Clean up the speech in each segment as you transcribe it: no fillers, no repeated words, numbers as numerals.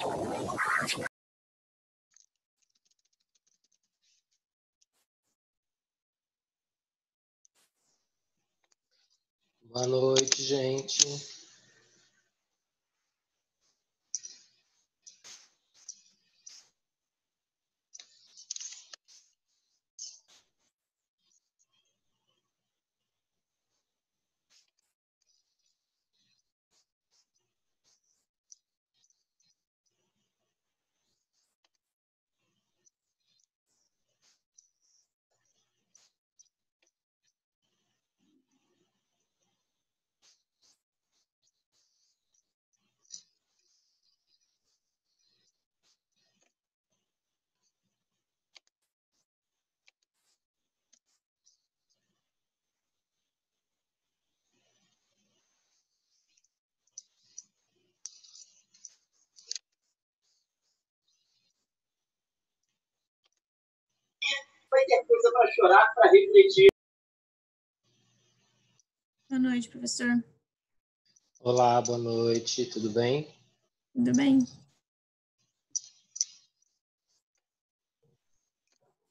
Boa noite, gente. Vai ter coisa para chorar, para refletir. Boa noite, professor. Olá, boa noite, tudo bem? Tudo bem?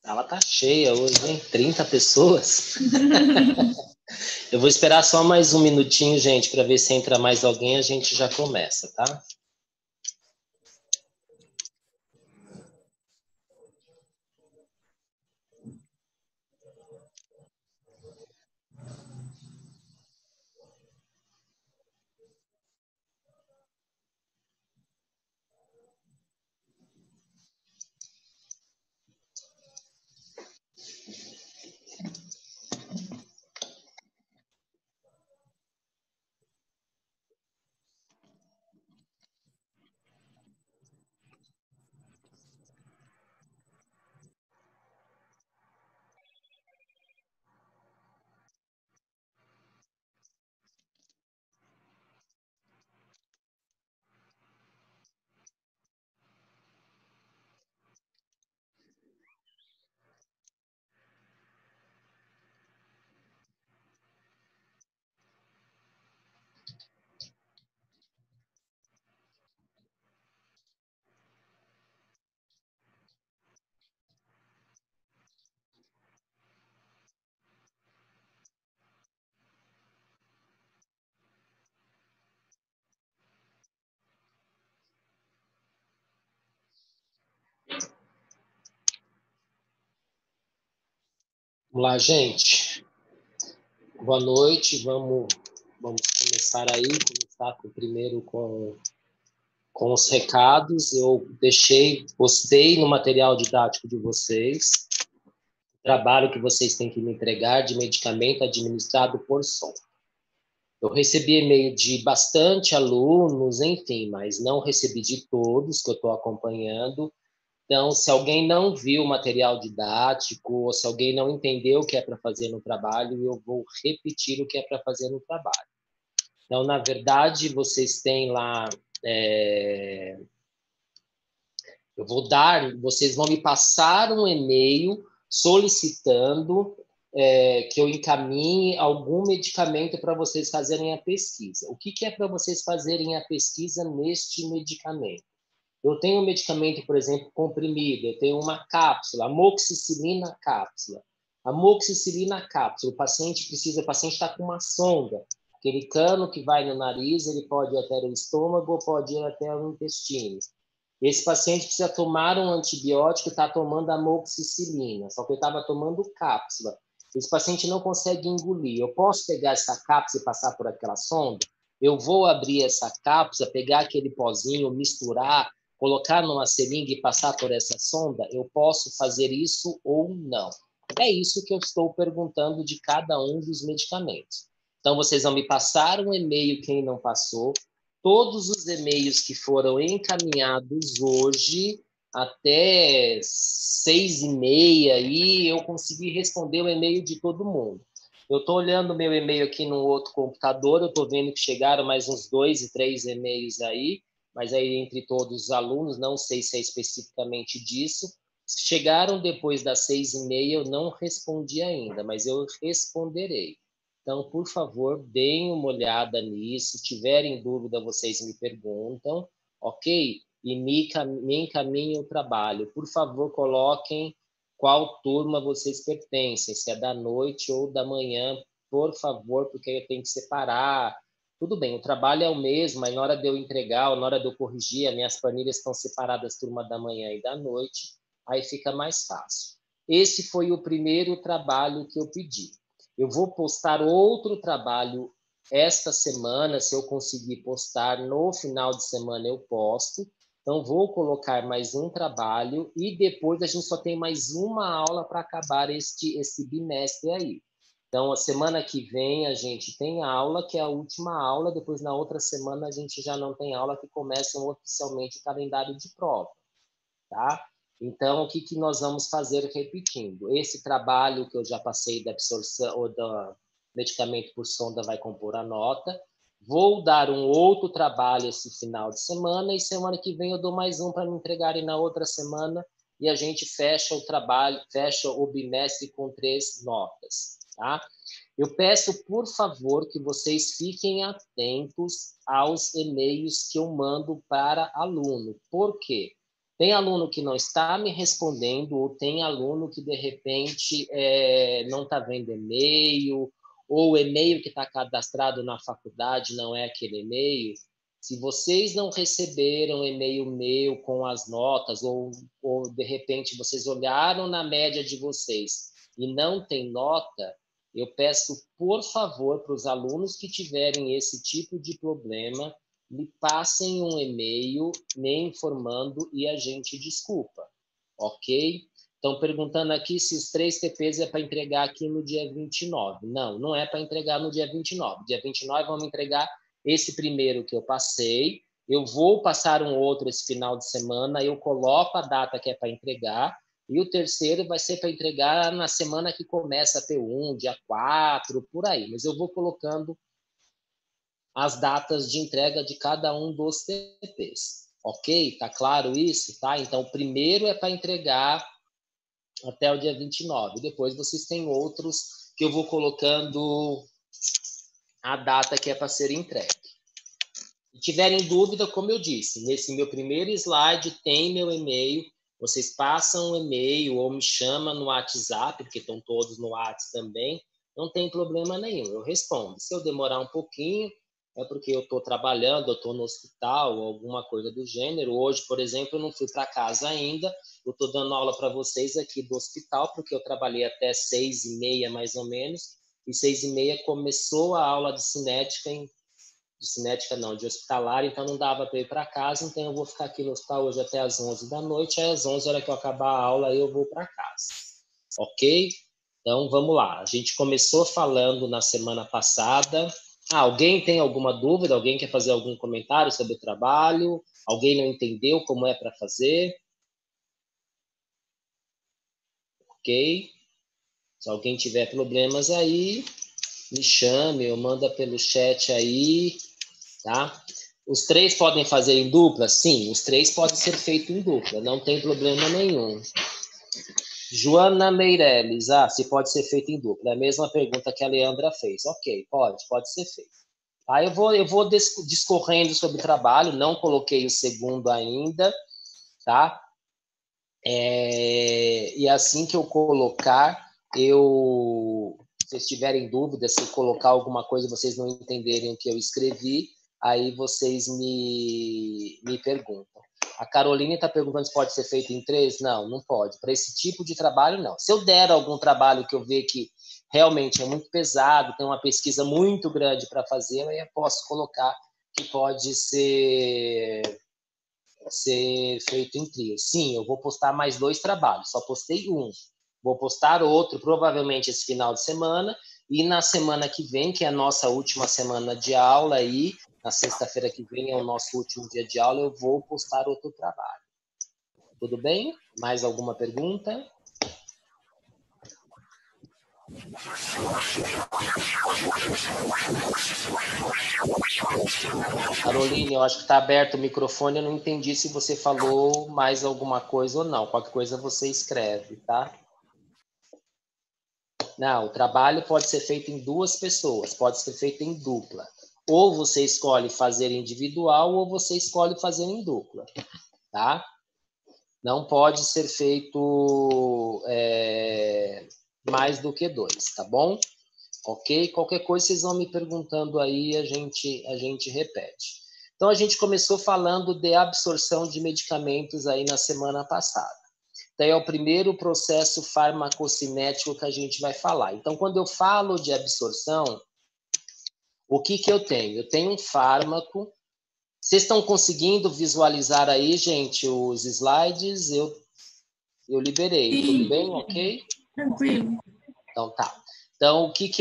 Ela tá cheia hoje, hein? 30 pessoas. Eu vou esperar só mais um minutinho, gente, para ver se entra mais alguém, a gente já começa, tá? Vamos lá, gente. Boa noite, vamos começar aí, primeiro com os recados. Eu postei no material didático de vocês, o trabalho que vocês têm que me entregar de medicamento administrado por som. Eu recebi e-mail de bastante alunos, enfim, mas não recebi de todos que eu estou acompanhando. Então, se alguém não viu o material didático, ou se alguém não entendeu o que é para fazer no trabalho, eu vou repetir o que é para fazer no trabalho. Então, na verdade, vocês têm lá... vocês vão me passar um e-mail solicitando que eu encaminhe algum medicamento para vocês fazerem a pesquisa. O que é para vocês fazerem a pesquisa neste medicamento? Eu tenho um medicamento, por exemplo, comprimido, eu tenho uma cápsula, amoxicilina cápsula. Amoxicilina cápsula, o paciente está com uma sonda, aquele cano que vai no nariz, ele pode ir até o estômago ou pode ir até o intestino. Esse paciente precisa tomar um antibiótico e está tomando amoxicilina, só que ele estava tomando cápsula. Esse paciente não consegue engolir. Eu posso pegar essa cápsula e passar por aquela sonda? Eu vou abrir essa cápsula, pegar aquele pozinho, misturar, colocar numa seringa e passar por essa sonda? Eu posso fazer isso ou não? É isso que eu estou perguntando de cada um dos medicamentos. Então, vocês vão me passar um e-mail, quem não passou. Todos os e-mails que foram encaminhados hoje, até 6h30, e eu consegui responder o e-mail de todo mundo. Eu estou olhando o meu e-mail aqui no outro computador, eu estou vendo que chegaram mais uns 2 e 3 e-mails aí, mas aí entre todos os alunos, não sei se é especificamente disso. Chegaram depois das 6h30, eu não respondi ainda, mas eu responderei. Então, por favor, deem uma olhada nisso. Se tiverem dúvida, vocês me perguntam, ok? e me encaminhem o trabalho. Por favor, coloquem qual turma vocês pertencem, se é da noite ou da manhã, por favor, porque eu tenho que separar. Tudo bem, o trabalho é o mesmo, mas na hora de eu entregar, ou na hora de eu corrigir, as minhas planilhas estão separadas, turma da manhã e da noite, aí fica mais fácil. Esse foi o primeiro trabalho que eu pedi. Eu vou postar outro trabalho esta semana, se eu conseguir postar, no final de semana eu posto. Então, vou colocar mais um trabalho e depois a gente só tem mais uma aula para acabar este bimestre aí. Então, a semana que vem a gente tem aula, que é a última aula, depois na outra semana a gente já não tem aula, que começam oficialmente o calendário de prova, tá? Então, o que nós vamos fazer repetindo? Esse trabalho que eu já passei da absorção ou do medicamento por sonda vai compor a nota. Vou dar um outro trabalho esse final de semana e semana que vem eu dou mais um para me entregarem na outra semana e a gente fecha o trabalho, fecha o bimestre com 3 notas, tá? Eu peço, por favor, que vocês fiquem atentos aos e-mails que eu mando para aluno. Por quê? Tem aluno que não está me respondendo ou tem aluno que, de repente, não está vendo e-mail, ou o e-mail que está cadastrado na faculdade não é aquele e-mail. Se vocês não receberam e-mail meu com as notas, ou de repente vocês olharam na média de vocês e não tem nota, eu peço, por favor, para os alunos que tiverem esse tipo de problema, me passem um e-mail me informando e a gente desculpa, ok? Estão perguntando aqui se os 3 TPs é para entregar aqui no dia 29. Não, não é para entregar no dia 29. Dia 29 vamos entregar esse primeiro que eu passei. Eu vou passar um outro esse final de semana, eu coloco a data que é para entregar, e o terceiro vai ser para entregar na semana que começa a P1, dia 4, por aí. Mas eu vou colocando as datas de entrega de cada um dos TPs. Ok? Tá claro isso? Tá? Então, o primeiro é para entregar até o dia 29. Depois vocês têm outros que eu vou colocando a data que é para ser entregue. Se tiverem dúvida, como eu disse, nesse meu primeiro slide tem meu e-mail. Vocês passam o e-mail ou me chamam no WhatsApp, porque estão todos no WhatsApp também. Não tem problema nenhum, eu respondo. Se eu demorar um pouquinho, é porque eu estou trabalhando, eu estou no hospital, ou alguma coisa do gênero. Hoje, por exemplo, eu não fui para casa ainda. Eu estou dando aula para vocês aqui do hospital, porque eu trabalhei até 6h30, mais ou menos. E 6h30 começou a aula de cinética, de hospitalar, então não dava para ir para casa. Então eu vou ficar aqui no hospital hoje até às 11 da noite. Aí às 11, hora que eu acabar a aula, eu vou para casa. Ok? Então, vamos lá. A gente começou falando na semana passada. Alguém tem alguma dúvida? Alguém quer fazer algum comentário sobre o trabalho? Alguém não entendeu como é para fazer? Ok? Se alguém tiver problemas aí, me chame ou manda pelo chat aí, tá? Os 3 podem fazer em dupla? Sim, os 3 podem ser feitos em dupla, não tem problema nenhum. Joana Meirelles, se pode ser feito em dupla. É a mesma pergunta que a Leandra fez. Ok, pode ser feito. Tá, eu vou discorrendo sobre o trabalho, não coloquei o segundo ainda, tá? E assim que eu colocar, se vocês tiverem dúvida, se eu colocar alguma coisa vocês não entenderem o que eu escrevi, aí vocês me perguntam. A Caroline está perguntando se pode ser feito em 3. Não, não pode. Para esse tipo de trabalho, não. Se eu der algum trabalho que eu ver que realmente é muito pesado, tem uma pesquisa muito grande para fazer, aí eu posso colocar que pode ser feito em trio. Sim, eu vou postar mais 2 trabalhos. Só postei um. Vou postar outro, provavelmente esse final de semana, e na semana que vem, que é a nossa última semana de aula aí, na sexta-feira que vem é o nosso último dia de aula, eu vou postar outro trabalho. Tudo bem? Mais alguma pergunta? Caroline, eu acho que está aberto o microfone, eu não entendi se você falou mais alguma coisa ou não. Qualquer coisa você escreve, tá? Não, o trabalho pode ser feito em 2 pessoas, pode ser feito em dupla. Ou você escolhe fazer individual, ou você escolhe fazer em dupla. tá? Não pode ser feito mais do que 2, tá bom? Ok? Qualquer coisa vocês vão me perguntando aí, a gente repete. Então, a gente começou falando de absorção de medicamentos aí na semana passada. Então, é o primeiro processo farmacocinético que a gente vai falar. Então, quando eu falo de absorção, o que eu tenho? Eu tenho um fármaco. Vocês estão conseguindo visualizar aí, gente, os slides? Eu liberei. Sim. Tudo bem? Ok? Tranquilo. Então, tá. Então, o que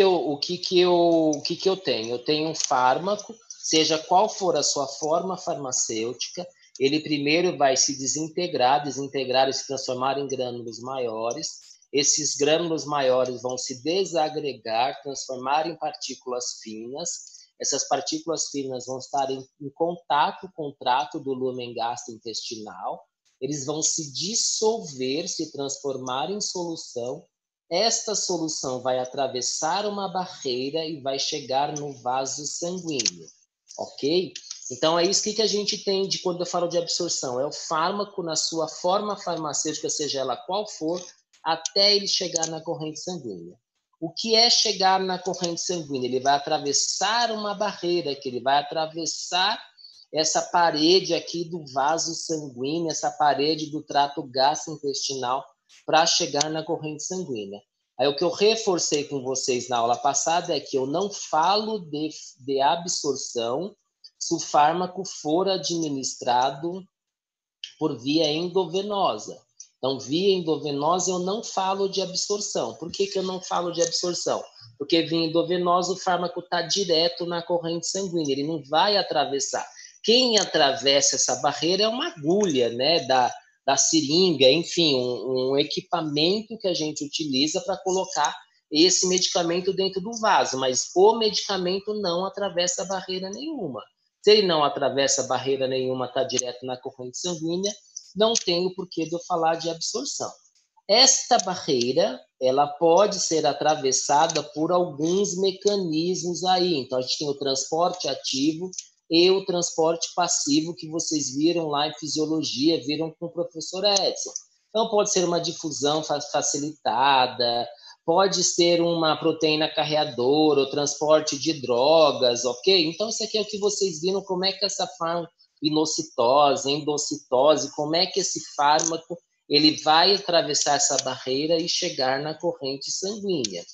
eu tenho? Eu tenho um fármaco, seja qual for a sua forma farmacêutica, ele primeiro vai se desintegrar e se transformar em grânulos maiores. Esses grânulos maiores vão se desagregar, transformar em partículas finas. Essas partículas finas vão estar em contato com o trato do lúmen gastrointestinal. Eles vão se dissolver, se transformar em solução. Esta solução vai atravessar uma barreira e vai chegar no vaso sanguíneo, ok? Então, é isso que a gente tem de quando eu falo de absorção. É o fármaco na sua forma farmacêutica, seja ela qual for, até ele chegar na corrente sanguínea. O que é chegar na corrente sanguínea? Ele vai atravessar uma barreira, que ele vai atravessar essa parede aqui do vaso sanguíneo, essa parede do trato gastrointestinal, para chegar na corrente sanguínea. Aí o que eu reforcei com vocês na aula passada é que eu não falo de absorção se o fármaco for administrado por via endovenosa. Então, via endovenosa eu não falo de absorção. Por que eu não falo de absorção? Porque via endovenosa o fármaco está direto na corrente sanguínea, ele não vai atravessar. Quem atravessa essa barreira é uma agulha, né, da seringa, enfim, um equipamento que a gente utiliza para colocar esse medicamento dentro do vaso, mas o medicamento não atravessa barreira nenhuma. Se ele não atravessa barreira nenhuma, está direto na corrente sanguínea, não tem o porquê de eu falar de absorção. Esta barreira, ela pode ser atravessada por alguns mecanismos aí. Então, a gente tem o transporte ativo e o transporte passivo que vocês viram lá em fisiologia, viram com o professor Edson. Então, pode ser uma difusão facilitada, pode ser uma proteína carreadora, o transporte de drogas, ok? Então, isso aqui é o que vocês viram, como é que essa inocitose, endocitose, como é que esse fármaco ele vai atravessar essa barreira e chegar na corrente sanguínea.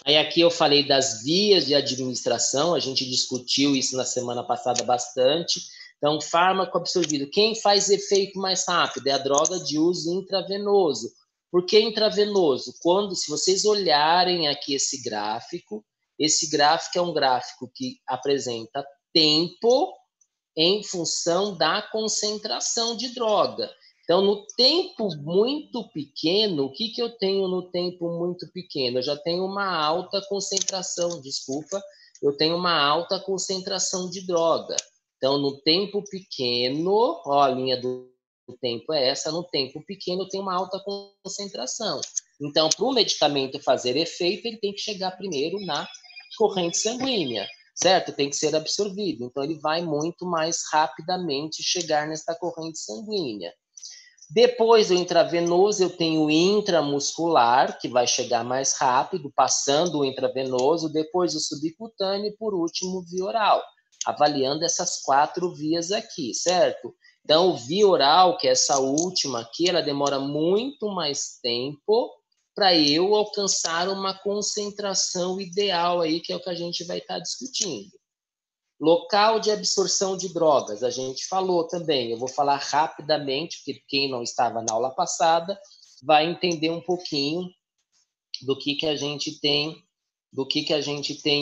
Aí aqui eu falei das vias de administração, a gente discutiu isso na semana passada bastante. Então, fármaco absorvido, quem faz efeito mais rápido é a droga de uso intravenoso. Por que intravenoso? Se vocês olharem aqui esse gráfico é um gráfico que apresenta tempo em função da concentração de droga. Então, no tempo muito pequeno, o que eu tenho no tempo muito pequeno? Eu já tenho uma alta concentração, eu tenho uma alta concentração de droga. Então, no tempo pequeno, ó, a linha do tempo é essa, no tempo pequeno eu tenho uma alta concentração. Então, para o medicamento fazer efeito, ele tem que chegar primeiro na corrente sanguínea, certo? Tem que ser absorvido. Então, ele vai muito mais rapidamente chegar nesta corrente sanguínea. Depois do intravenoso, eu tenho o intramuscular, que vai chegar mais rápido, passando o intravenoso, depois o subcutâneo e, por último, o via oral, avaliando essas 4 vias aqui, certo? Então, o via oral, que é essa última aqui, ela demora muito mais tempo para eu alcançar uma concentração ideal aí, que é o que a gente vai estar discutindo. Local de absorção de drogas, a gente falou também. Eu vou falar rapidamente, porque quem não estava na aula passada vai entender um pouquinho do que a gente tem,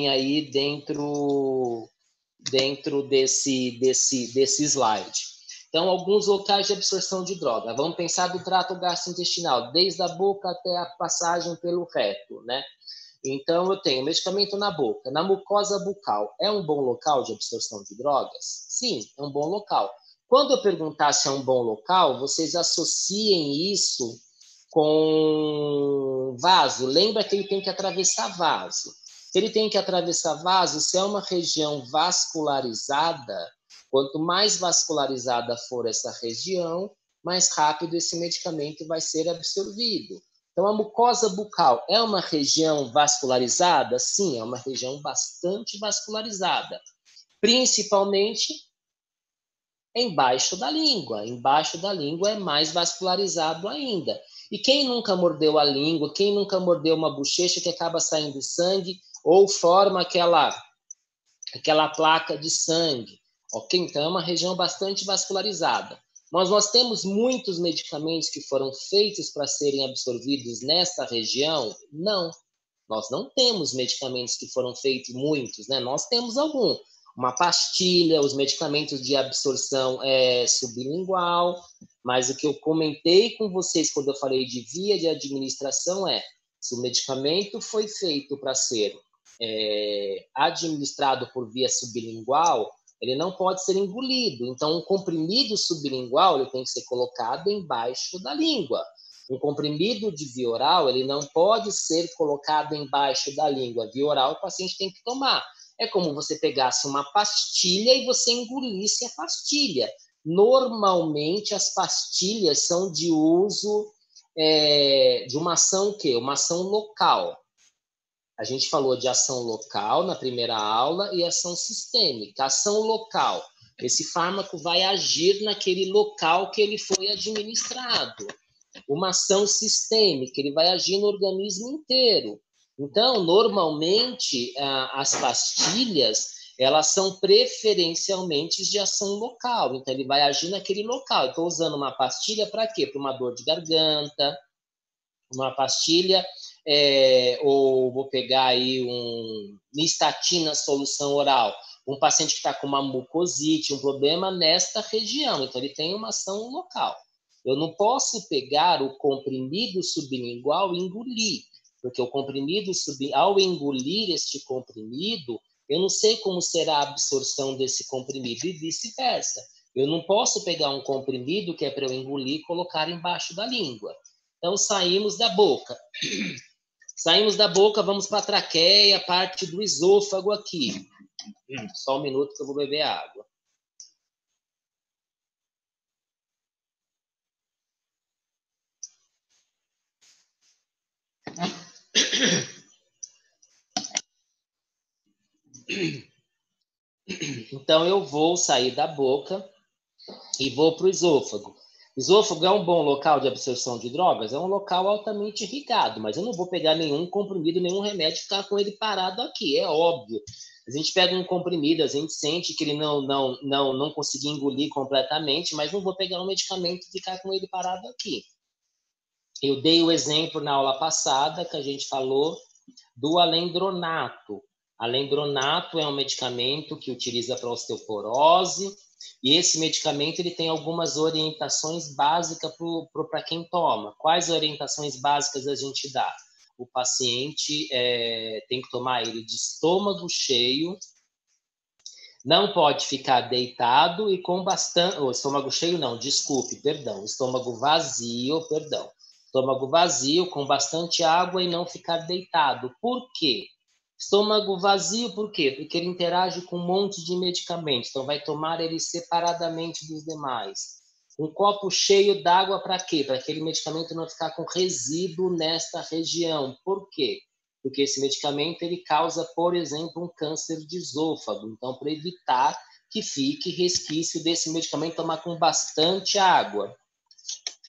aí dentro desse slide. Então, alguns locais de absorção de droga. Vamos pensar do trato gastrointestinal, desde a boca até a passagem pelo reto, né? Então, eu tenho medicamento na boca, na mucosa bucal. É um bom local de absorção de drogas? Sim, é um bom local. Quando eu perguntar se é um bom local, vocês associem isso com vaso. Lembra que ele tem que atravessar vaso. Se ele tem que atravessar vaso, se é uma região vascularizada, Quanto mais vascularizada for essa região, mais rápido esse medicamento vai ser absorvido. Então, a mucosa bucal é uma região vascularizada? Sim, é uma região bastante vascularizada, principalmente embaixo da língua. Embaixo da língua é mais vascularizado ainda. E quem nunca mordeu a língua, quem nunca mordeu uma bochecha que acaba saindo sangue ou forma aquela placa de sangue? Ok? Então, é uma região bastante vascularizada. Mas nós temos muitos medicamentos que foram feitos para serem absorvidos nesta região? Não. Nós não temos medicamentos que foram feitos, muitos, né? Nós temos algum. Uma pastilha, os medicamentos de absorção sublingual, mas o que eu comentei com vocês quando eu falei de via de administração se o medicamento foi feito para ser administrado por via sublingual, ele não pode ser engolido. Então, um comprimido sublingual ele tem que ser colocado embaixo da língua. Um comprimido de via oral, ele não pode ser colocado embaixo da língua. Via oral, o paciente tem que tomar. É como você pegasse uma pastilha e você engolisse a pastilha. Normalmente, as pastilhas são de uso de uma ação o quê? Uma ação local. A gente falou de ação local na primeira aula e ação sistêmica. Ação local, esse fármaco vai agir naquele local que ele foi administrado. Uma ação sistêmica, ele vai agir no organismo inteiro. Então, normalmente, as pastilhas, elas são preferencialmente de ação local. Então, ele vai agir naquele local. Estou usando uma pastilha para quê? Para uma dor de garganta, uma pastilha, ou vou pegar aí nistatina solução oral, um paciente que está com uma mucosite, um problema nesta região, então ele tem uma ação local. Eu não posso pegar o comprimido sublingual e engolir, porque o comprimido ao engolir este comprimido, eu não sei como será a absorção desse comprimido e vice-versa. Eu não posso pegar um comprimido que é para eu engolir e colocar embaixo da língua. Então, saímos da boca. Saímos da boca, vamos para a traqueia, parte do esôfago aqui. Só um minuto que eu vou beber água. Então, eu vou sair da boca e vou para o esôfago. O esôfago é um bom local de absorção de drogas? É um local altamente irrigado, mas eu não vou pegar nenhum comprimido, nenhum remédio e ficar com ele parado aqui, é óbvio. A gente pega um comprimido, a gente sente que ele não conseguiu engolir completamente, mas não vou pegar um medicamento e ficar com ele parado aqui. Eu dei o exemplo na aula passada que a gente falou do alendronato. Alendronato é um medicamento que utiliza para osteoporose, e esse medicamento ele tem algumas orientações básicas para quem toma. Quais orientações básicas a gente dá? O paciente tem que tomar ele de estômago cheio, não pode ficar deitado e com bastante... estômago cheio não, desculpe, perdão. Estômago vazio, perdão. Estômago vazio, com bastante água e não ficar deitado. Por quê? Estômago vazio, por quê? Porque ele interage com um monte de medicamentos, então vai tomar ele separadamente dos demais. Um copo cheio d'água para quê? Para aquele medicamento não ficar com resíduo nesta região. Por quê? Porque esse medicamento ele causa, por exemplo, um câncer de esôfago. Então, para evitar que fique resquício desse medicamento, tomar com bastante água.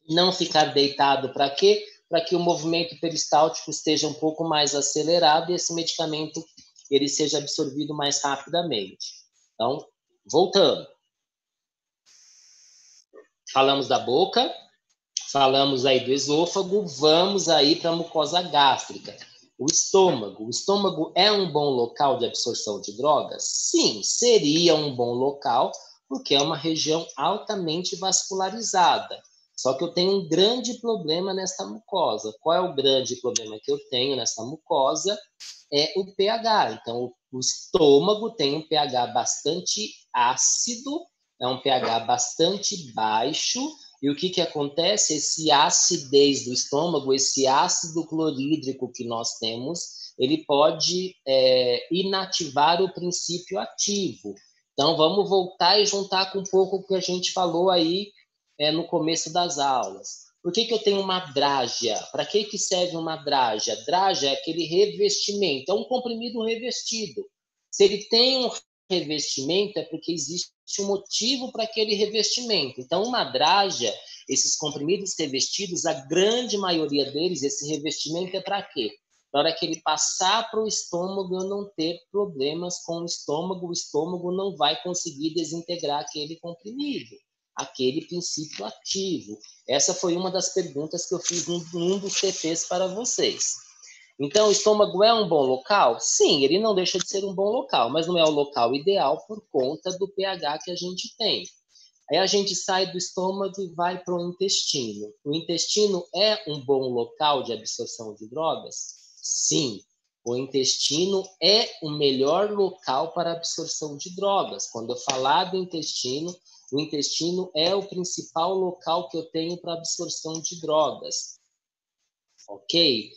Não ficar deitado para quê? Para que o movimento peristáltico esteja um pouco mais acelerado e esse medicamento ele seja absorvido mais rapidamente. Então, voltando. Falamos da boca, falamos aí do esôfago, vamos aí para a mucosa gástrica. O estômago é um bom local de absorção de drogas? Sim, seria um bom local, porque é uma região altamente vascularizada. Só que eu tenho um grande problema nessa mucosa. Qual é o grande problema que eu tenho nessa mucosa? É o pH. Então, o estômago tem um pH bastante ácido, é um pH bastante baixo, e o que acontece? Esse acidez do estômago, esse ácido clorídrico que nós temos, ele pode inativar o princípio ativo. Então, vamos voltar e juntar com um pouco o que a gente falou aí no começo das aulas. Por que eu tenho uma drágia? Para que serve uma drágia? Drágia é aquele revestimento, é um comprimido revestido. Se ele tem um revestimento, é porque existe um motivo para aquele revestimento. Então, uma drágia, esses comprimidos revestidos, a grande maioria deles, esse revestimento é para quê? Na hora que ele passar para o estômago, eu não ter problemas com o estômago não vai conseguir desintegrar aquele comprimido, aquele princípio ativo. Essa foi uma das perguntas que eu fiz num dos TPs para vocês. Então, o estômago é um bom local? Sim, ele não deixa de ser um bom local, mas não é o local ideal por conta do pH que a gente tem. Aí a gente sai do estômago e vai para o intestino. O intestino é um bom local de absorção de drogas? Sim, o intestino é o melhor local para absorção de drogas. Quando eu falar do intestino, o intestino é o principal local que eu tenho para absorção de drogas. Ok?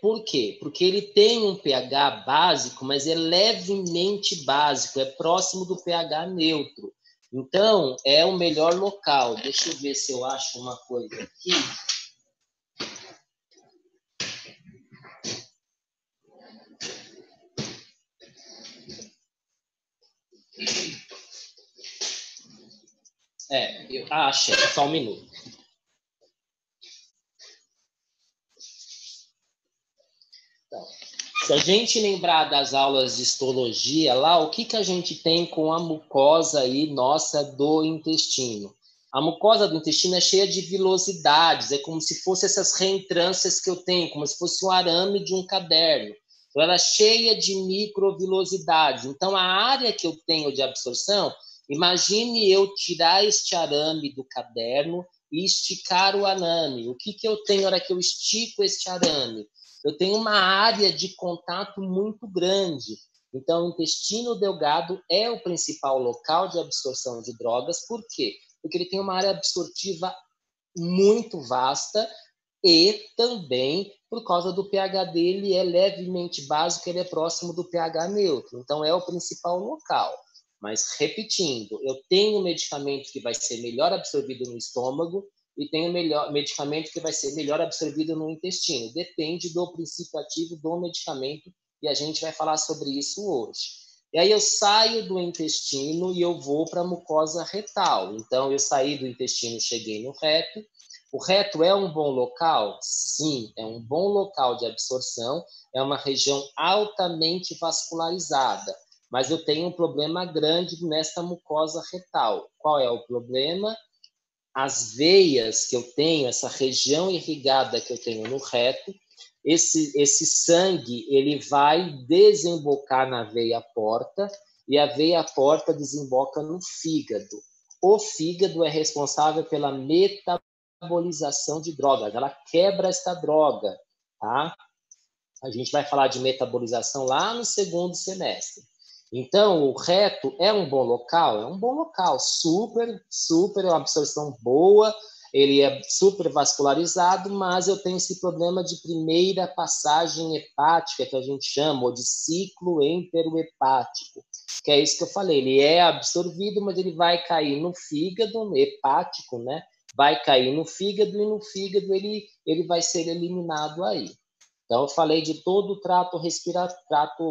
Por quê? Porque ele tem um pH básico, mas é levemente básico, é próximo do pH neutro. Então, é o melhor local. Deixa eu ver se eu acho uma coisa aqui. Eu achei, só um minuto. Então, se a gente lembrar das aulas de histologia lá, o que a gente tem com a mucosa aí nossa do intestino? A mucosa do intestino é cheia de vilosidades, é como se fosse essas reentrâncias que eu tenho, como se fosse um arame de um caderno. Então, ela é cheia de microvilosidades. Então, a área que eu tenho de absorção, imagine eu tirar este arame do caderno e esticar o arame. O que eu tenho na hora que eu estico este arame? Eu tenho uma área de contato muito grande. Então, o intestino delgado é o principal local de absorção de drogas. Por quê? Porque ele tem uma área absortiva muito vasta e também, por causa do pH dele, é levemente básico, ele é próximo do pH neutro. Então, é o principal local. Mas, repetindo, eu tenho um medicamento que vai ser melhor absorvido no estômago e tem um medicamento que vai ser melhor absorvido no intestino. Depende do princípio ativo do medicamento e a gente vai falar sobre isso hoje. E aí eu saio do intestino e eu vou para a mucosa retal. Então, eu saí do intestino, cheguei no reto. O reto é um bom local? Sim, é um bom local de absorção. É uma região altamente vascularizada. Mas eu tenho um problema grande nesta mucosa retal. Qual é o problema? As veias que eu tenho, essa região irrigada que eu tenho no reto, esse sangue ele vai desembocar na veia porta e a veia porta desemboca no fígado. O fígado é responsável pela metabolização de drogas, ela quebra esta droga, tá? A gente vai falar de metabolização lá no segundo semestre. Então, o reto é um bom local? É um bom local, super, é uma absorção boa, ele é super vascularizado, mas eu tenho esse problema de primeira passagem hepática, que a gente chama, ou de ciclo enterohepático, que é isso que eu falei, ele é absorvido, mas ele vai cair no fígado, hepático, né? Vai cair no fígado e no fígado ele vai ser eliminado aí. Então, eu falei de todo o trato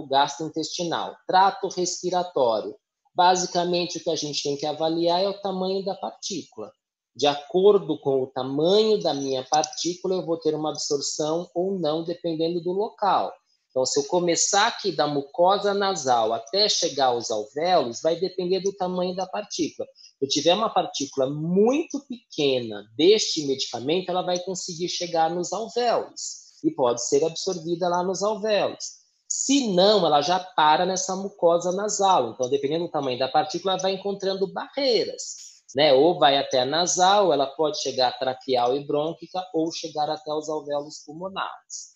gastrointestinal. Trato respiratório. Basicamente, o que a gente tem que avaliar é o tamanho da partícula. De acordo com o tamanho da minha partícula, eu vou ter uma absorção ou não, dependendo do local. Então, se eu começar aqui da mucosa nasal até chegar aos alvéolos, vai depender do tamanho da partícula. Se eu tiver uma partícula muito pequena deste medicamento, ela vai conseguir chegar nos alvéolos e pode ser absorvida lá nos alvéolos. Se não, ela já para nessa mucosa nasal. Então, dependendo do tamanho da partícula, ela vai encontrando barreiras, né? Ou vai até a nasal, ela pode chegar à traqueal e brônquica, ou chegar até os alvéolos pulmonares.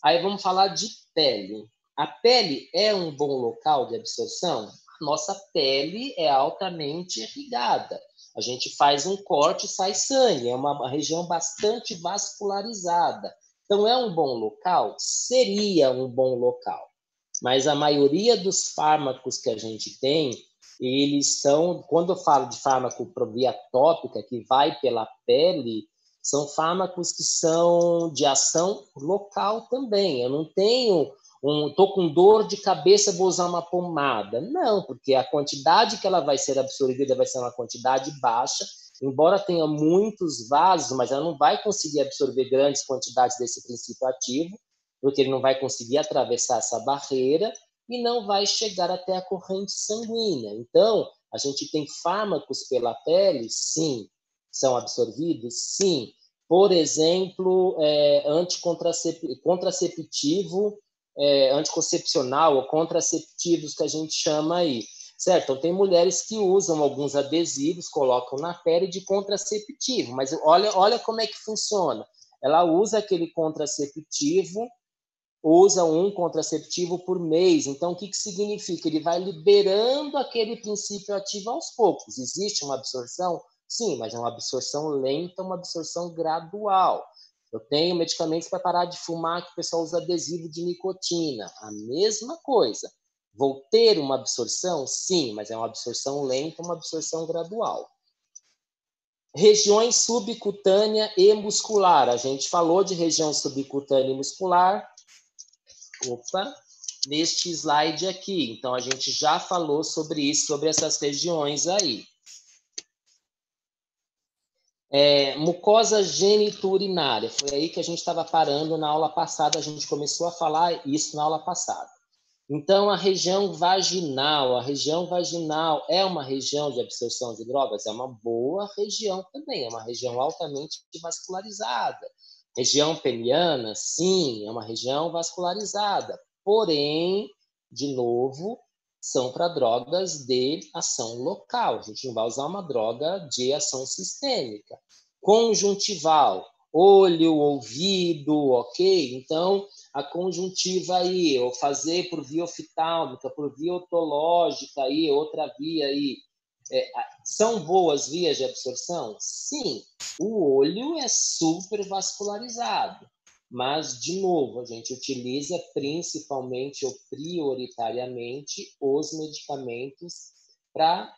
Aí vamos falar de pele. A pele é um bom local de absorção? Nossa pele é altamente irrigada. A gente faz um corte e sai sangue. É uma região bastante vascularizada. Então, é um bom local? Seria um bom local. Mas a maioria dos fármacos que a gente tem, eles são, quando eu falo de fármaco por via tópica, que vai pela pele, são fármacos que são de ação local também. Eu não tenho estou com dor de cabeça, vou usar uma pomada. Não, porque a quantidade que ela vai ser absorvida vai ser uma quantidade baixa, embora tenha muitos vasos, mas ela não vai conseguir absorver grandes quantidades desse princípio ativo, porque ele não vai conseguir atravessar essa barreira e não vai chegar até a corrente sanguínea. Então, a gente tem fármacos pela pele, sim. São absorvidos? Sim. Por exemplo, contraceptivo, anticoncepcional ou contraceptivos que a gente chama aí, certo? Então, tem mulheres que usam alguns adesivos, colocam na pele de contraceptivo, mas olha como é que funciona. Ela usa aquele contraceptivo, usa um contraceptivo por mês. Então, o que significa? Ele vai liberando aquele princípio ativo aos poucos. Existe uma absorção? Sim, mas é uma absorção lenta, uma absorção gradual. Eu tenho medicamentos para parar de fumar que o pessoal usa adesivo de nicotina. A mesma coisa. Vou ter uma absorção? Sim, mas é uma absorção lenta, uma absorção gradual. Regiões subcutânea e muscular. A gente falou de região subcutânea e muscular. Neste slide aqui. Então, a gente já falou sobre isso, sobre essas regiões aí. Mucosa geniturinária. Foi aí que a gente estava parando na aula passada, a gente começou a falar isso na aula passada. Então, a região vaginal é uma região de absorção de drogas? É uma boa região também, é uma região altamente vascularizada. Região peniana, sim, é uma região vascularizada. Porém, de novo, são para drogas de ação local. A gente não vai usar uma droga de ação sistêmica. Conjuntival, olho, ouvido, ok? Então, a conjuntiva aí, ou fazer por via oftálmica, por via otológica aí, outra via aí. São boas vias de absorção? Sim. O olho é super vascularizado. Mas, de novo, a gente utiliza principalmente ou prioritariamente os medicamentos para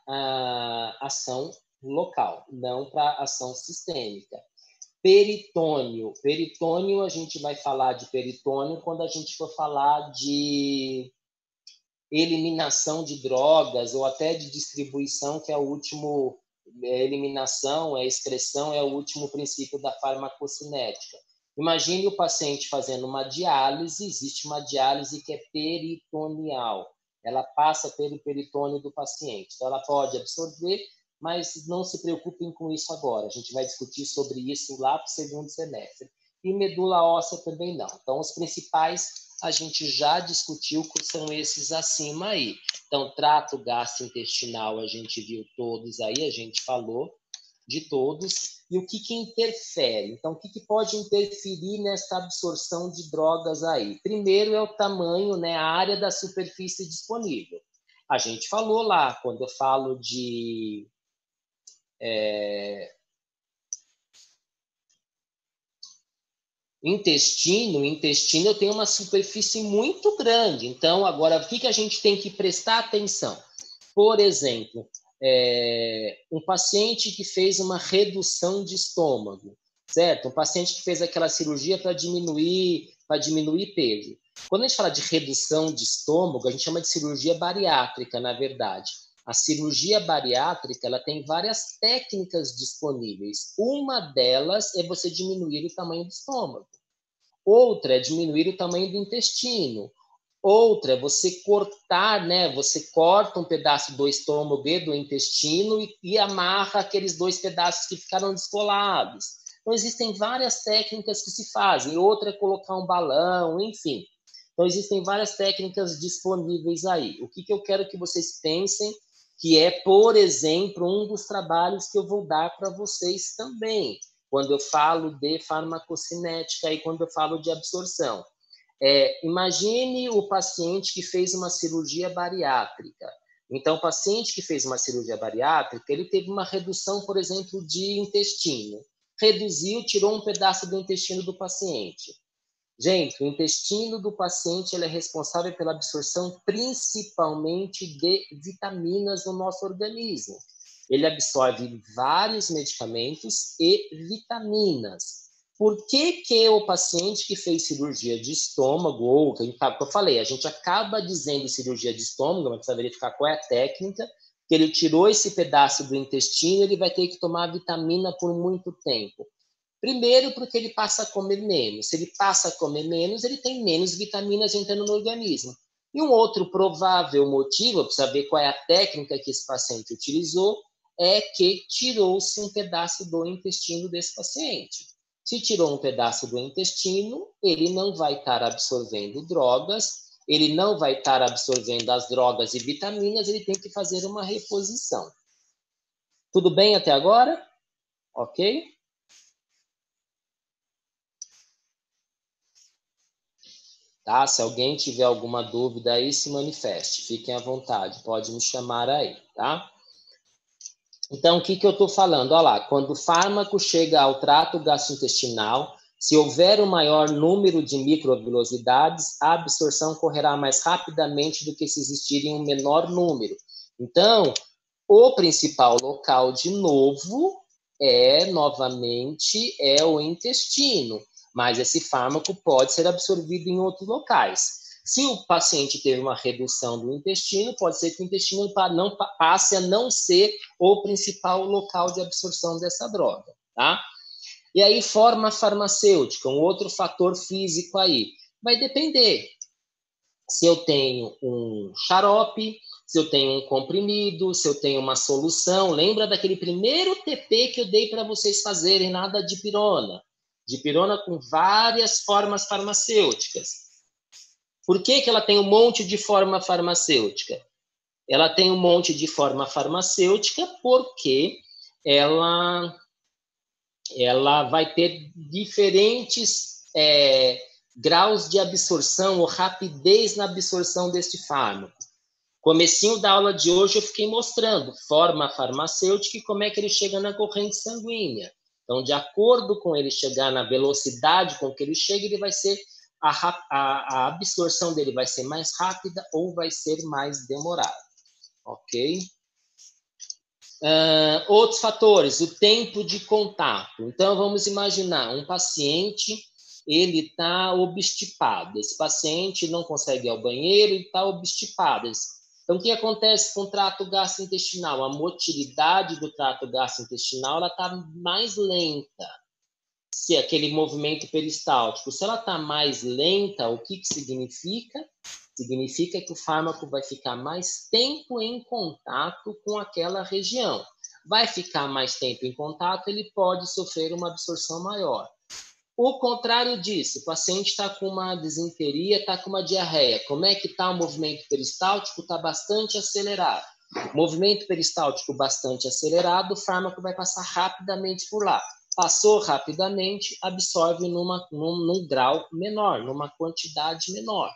ação local, não para ação sistêmica. Peritônio. Peritônio, a gente vai falar de peritônio quando a gente for falar de eliminação de drogas ou até de distribuição, que é o último, eliminação, excreção, é o último princípio da farmacocinética. Imagine o paciente fazendo uma diálise, existe uma diálise que é peritoneal. Ela passa pelo peritônio do paciente. Então, ela pode absorver, mas não se preocupem com isso agora. A gente vai discutir sobre isso lá para o segundo semestre. E medula óssea também não. Então, os principais a gente já discutiu, que são esses acima aí. Então, trato gastrointestinal, a gente viu todos aí, a gente falou de todos. E o que interfere? Então, o que pode interferir nessa absorção de drogas aí? Primeiro é o tamanho, né, a área da superfície disponível. A gente falou lá, quando eu falo de intestino eu tenho uma superfície muito grande. Então, agora, o que a gente tem que prestar atenção? Por exemplo, um paciente que fez uma redução de estômago, certo? Um paciente que fez aquela cirurgia para diminuir peso. Quando a gente fala de redução de estômago, a gente chama de cirurgia bariátrica, na verdade. A cirurgia bariátrica, ela tem várias técnicas disponíveis. Uma delas é você diminuir o tamanho do estômago. Outra é diminuir o tamanho do intestino. Outra é você cortar, né? Você corta um pedaço do estômago e do intestino e amarra aqueles dois pedaços que ficaram descolados. Então, existem várias técnicas que se fazem. Outra é colocar um balão, enfim. Então, existem várias técnicas disponíveis aí. O que eu quero que vocês pensem que é, por exemplo, um dos trabalhos que eu vou dar para vocês também, quando eu falo de farmacocinética e quando eu falo de absorção. Imagine o paciente que fez uma cirurgia bariátrica. Então, o paciente que fez uma cirurgia bariátrica, ele teve uma redução, por exemplo, de intestino. Reduziu, tirou um pedaço do intestino do paciente. Gente, o intestino do paciente ele é responsável pela absorção principalmente de vitaminas no nosso organismo. Ele absorve vários medicamentos e vitaminas. Por que o paciente que fez cirurgia de estômago, ou que eu falei, a gente acaba dizendo cirurgia de estômago, mas precisa verificar qual é a técnica, que ele tirou esse pedaço do intestino, ele vai ter que tomar vitamina por muito tempo. Primeiro, porque ele passa a comer menos. Se ele passa a comer menos, ele tem menos vitaminas entrando no organismo. E um outro provável motivo, para saber qual é a técnica que esse paciente utilizou, é que tirou-se um pedaço do intestino desse paciente. Se tirou um pedaço do intestino, ele não vai estar absorvendo drogas, ele não vai estar absorvendo as drogas e vitaminas, ele tem que fazer uma reposição. Tudo bem até agora? Ok? Tá? Se alguém tiver alguma dúvida aí, se manifeste. Fiquem à vontade, pode me chamar aí, tá? Então, o que eu estou falando? Olha lá, quando o fármaco chega ao trato gastrointestinal, se houver um maior número de microvilosidades, a absorção correrá mais rapidamente do que se existirem um menor número. Então, o principal local, de novo, novamente, o intestino. Mas esse fármaco pode ser absorvido em outros locais. Se o paciente teve uma redução do intestino, pode ser que o intestino não passe a não ser o principal local de absorção dessa droga, tá? E aí, forma farmacêutica, um outro fator físico aí. Vai depender se eu tenho um xarope, se eu tenho um comprimido, se eu tenho uma solução. Lembra daquele primeiro TP que eu dei para vocês fazerem, nada de dipirona? Dipirona com várias formas farmacêuticas. Por que ela tem um monte de forma farmacêutica? Ela tem um monte de forma farmacêutica porque ela vai ter diferentes graus de absorção ou rapidez na absorção deste fármaco. Comecinho da aula de hoje eu fiquei mostrando forma farmacêutica e como é que ele chega na corrente sanguínea. Então, de acordo com ele chegar na velocidade com que ele chega, ele vai ser a absorção dele vai ser mais rápida ou vai ser mais demorada, ok? Outros fatores, o tempo de contato. Então, vamos imaginar um paciente, ele está obstipado. Esse paciente não consegue ir ao banheiro, ele está obstipado. Então, o que acontece com o trato gastrointestinal? A motilidade do trato gastrointestinal está mais lenta. Se aquele movimento peristáltico, se ela está mais lenta, o que significa? Significa que o fármaco vai ficar mais tempo em contato com aquela região. Vai ficar mais tempo em contato, ele pode sofrer uma absorção maior. O contrário disso, o paciente está com uma disenteria, está com uma diarreia. Como é que está o movimento peristáltico? Está bastante acelerado. Movimento peristáltico bastante acelerado, o fármaco vai passar rapidamente por lá. Passou rapidamente, absorve num grau menor, numa quantidade menor.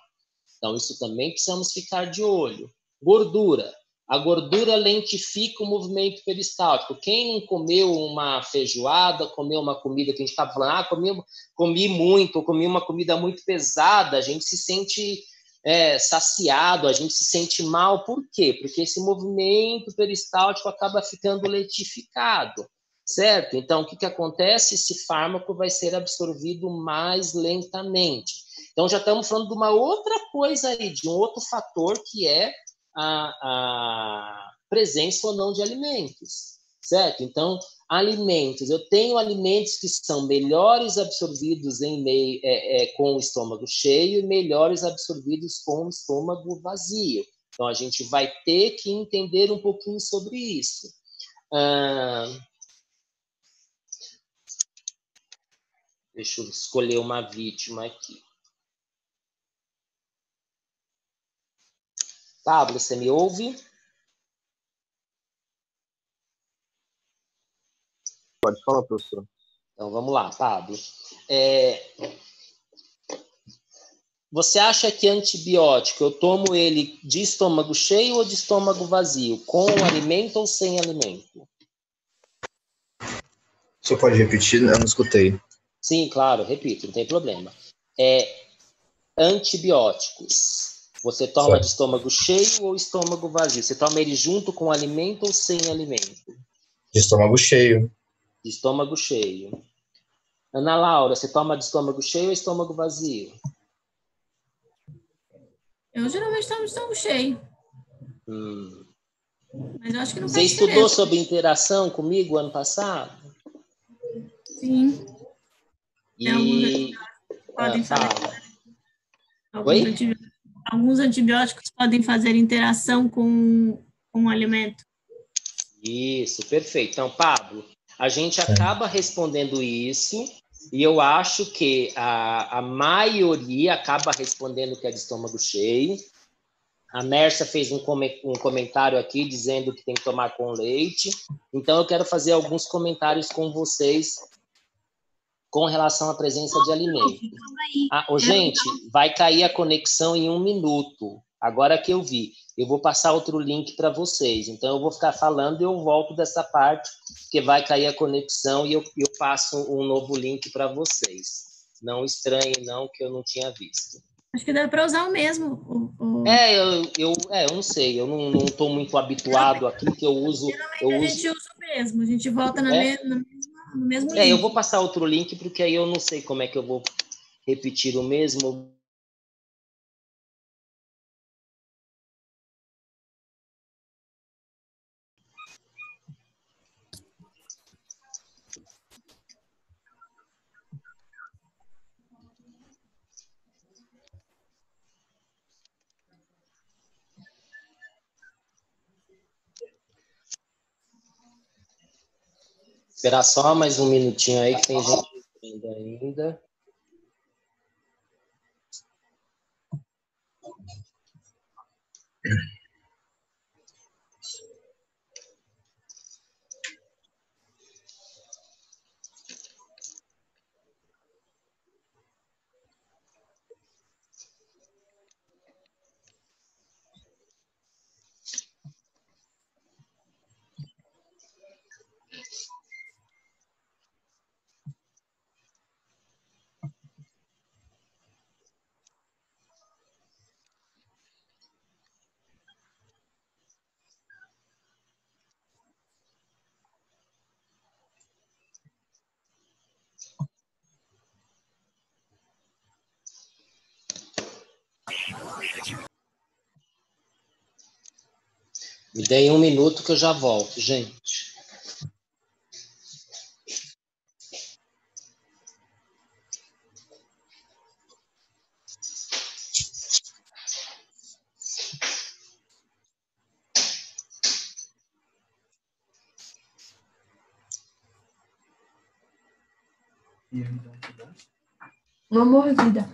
Então, isso também precisamos ficar de olho. Gordura. A gordura lentifica o movimento peristáltico. Quem não comeu uma feijoada, comeu uma comida que a gente estava falando, comi muito, comi uma comida muito pesada, a gente se sente saciado, a gente se sente mal. Por quê? Porque esse movimento peristáltico acaba ficando lentificado. Certo? Então, o que acontece? Esse fármaco vai ser absorvido mais lentamente. Então, já estamos falando de uma outra coisa aí, de um outro fator que é a presença ou não de alimentos. Certo? Então, alimentos. Eu tenho alimentos que são melhores absorvidos com o estômago cheio e melhores absorvidos com o estômago vazio. Então, a gente vai ter que entender um pouquinho sobre isso. Deixa eu escolher uma vítima aqui. Pablo, você me ouve? Pode falar, professor. Então, vamos lá, Pablo. Você acha que antibiótico, eu tomo ele de estômago cheio ou de estômago vazio? Com alimento ou sem alimento? Você pode repetir? Eu não escutei. Sim, claro, repito, não tem problema. Antibióticos. Você toma de estômago cheio ou estômago vazio? Você toma ele junto com alimento ou sem alimento? De estômago cheio. De estômago cheio. Ana Laura, você toma de estômago cheio ou estômago vazio? Eu geralmente tomo de estômago cheio. Mas eu acho que não Você faz estudou diferença. sobre interação comigo ano passado? Sim. E... Podem fazer. Oi? Alguns antibióticos podem fazer interação com o alimento. Isso, perfeito. Então, Pablo, a gente acaba respondendo isso e eu acho que a maioria acaba respondendo que é de estômago cheio. A Mércia fez um comentário aqui dizendo que tem que tomar com leite. Então, eu quero fazer alguns comentários com vocês com relação à presença de alimento. Gente, vai cair a conexão em 1 minuto. Agora que eu vi. Eu vou passar outro link para vocês. Então, eu vou ficar falando e eu volto dessa parte, porque vai cair a conexão e eu passo um novo link para vocês. Não estranhem, não, que eu não tinha visto. Acho que dá para usar o mesmo. Eu não sei. Eu não estou muito habituado aqui, que eu uso... Geralmente a gente usa o mesmo. A gente volta no mesmo link. Eu vou passar outro link, porque aí eu não sei como é que eu vou repetir o mesmo... Esperar só mais 1 minutinho aí, que tem gente entrando ainda. Me deem 1 minuto que eu já volto, gente. Uma mordida.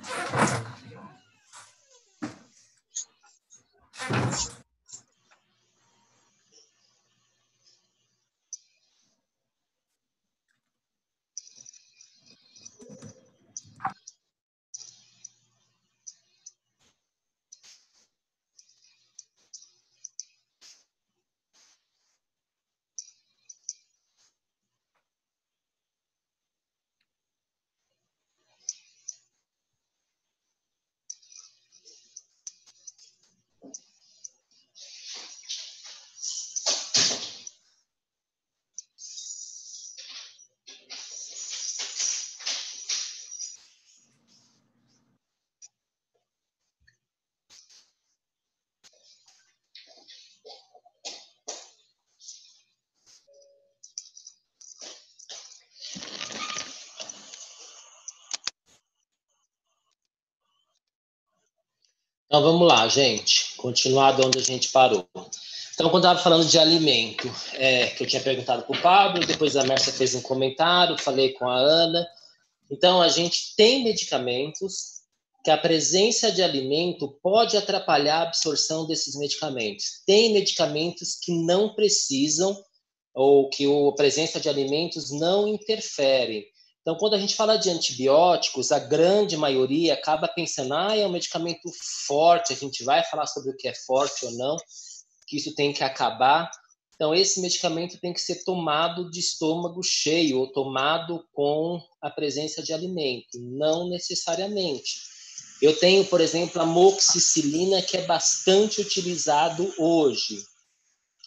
Então, vamos lá, gente. Continuar de onde a gente parou. Então, quando eu estava falando de alimento, que eu tinha perguntado para o Pablo, depois a Mércia fez um comentário, falei com a Ana. Então, a gente tem medicamentos que a presença de alimento pode atrapalhar a absorção desses medicamentos. Tem medicamentos que não precisam ou que a presença de alimentos não interfere. Então, quando a gente fala de antibióticos, a grande maioria acaba pensando, é um medicamento forte, a gente vai falar sobre o que é forte ou não, que isso tem que acabar. Então, esse medicamento tem que ser tomado de estômago cheio ou tomado com a presença de alimento, não necessariamente. Eu tenho, por exemplo, a amoxicilina, que é bastante utilizado hoje.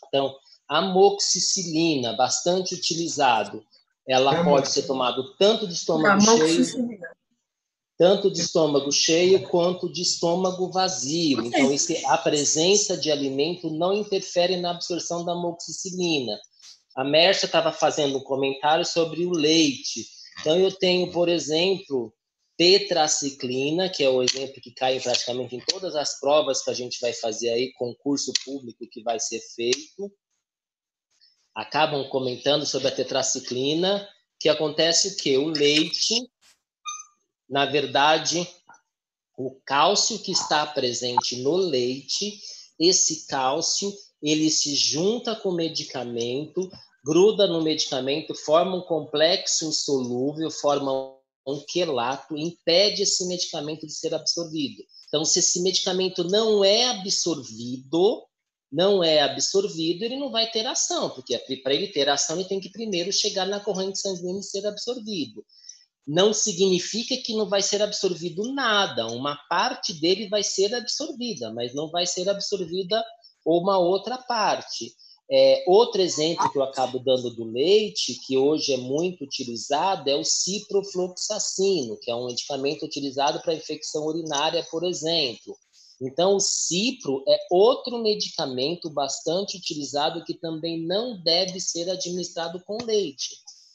Então, a amoxicilina, bastante utilizado, ela pode ser tomada tanto de estômago cheio, quanto de estômago vazio. Então, a presença de alimento não interfere na absorção da amoxicilina. A Mércia estava fazendo um comentário sobre o leite. Então, eu tenho, por exemplo, tetraciclina, que é o exemplo que cai praticamente em todas as provas que a gente vai fazer aí, concurso público que vai ser feito. Acabam comentando sobre a tetraciclina, que acontece o quê? O leite, na verdade, o cálcio que está presente no leite, esse cálcio, ele se junta com o medicamento, gruda no medicamento, forma um complexo insolúvel, forma um quelato, impede esse medicamento de ser absorvido. Então, se esse medicamento não é absorvido, ele não vai ter ação, porque para ele ter ação, ele tem que primeiro chegar na corrente sanguínea e ser absorvido. Não significa que não vai ser absorvido nada, uma parte dele vai ser absorvida, mas não vai ser absorvida uma outra parte. Outro exemplo que eu acabo dando do leite, que hoje é muito utilizado, é o ciprofloxacino, que é um medicamento utilizado para infecção urinária, por exemplo. Então, o cipro é outro medicamento bastante utilizado que também não deve ser administrado com leite.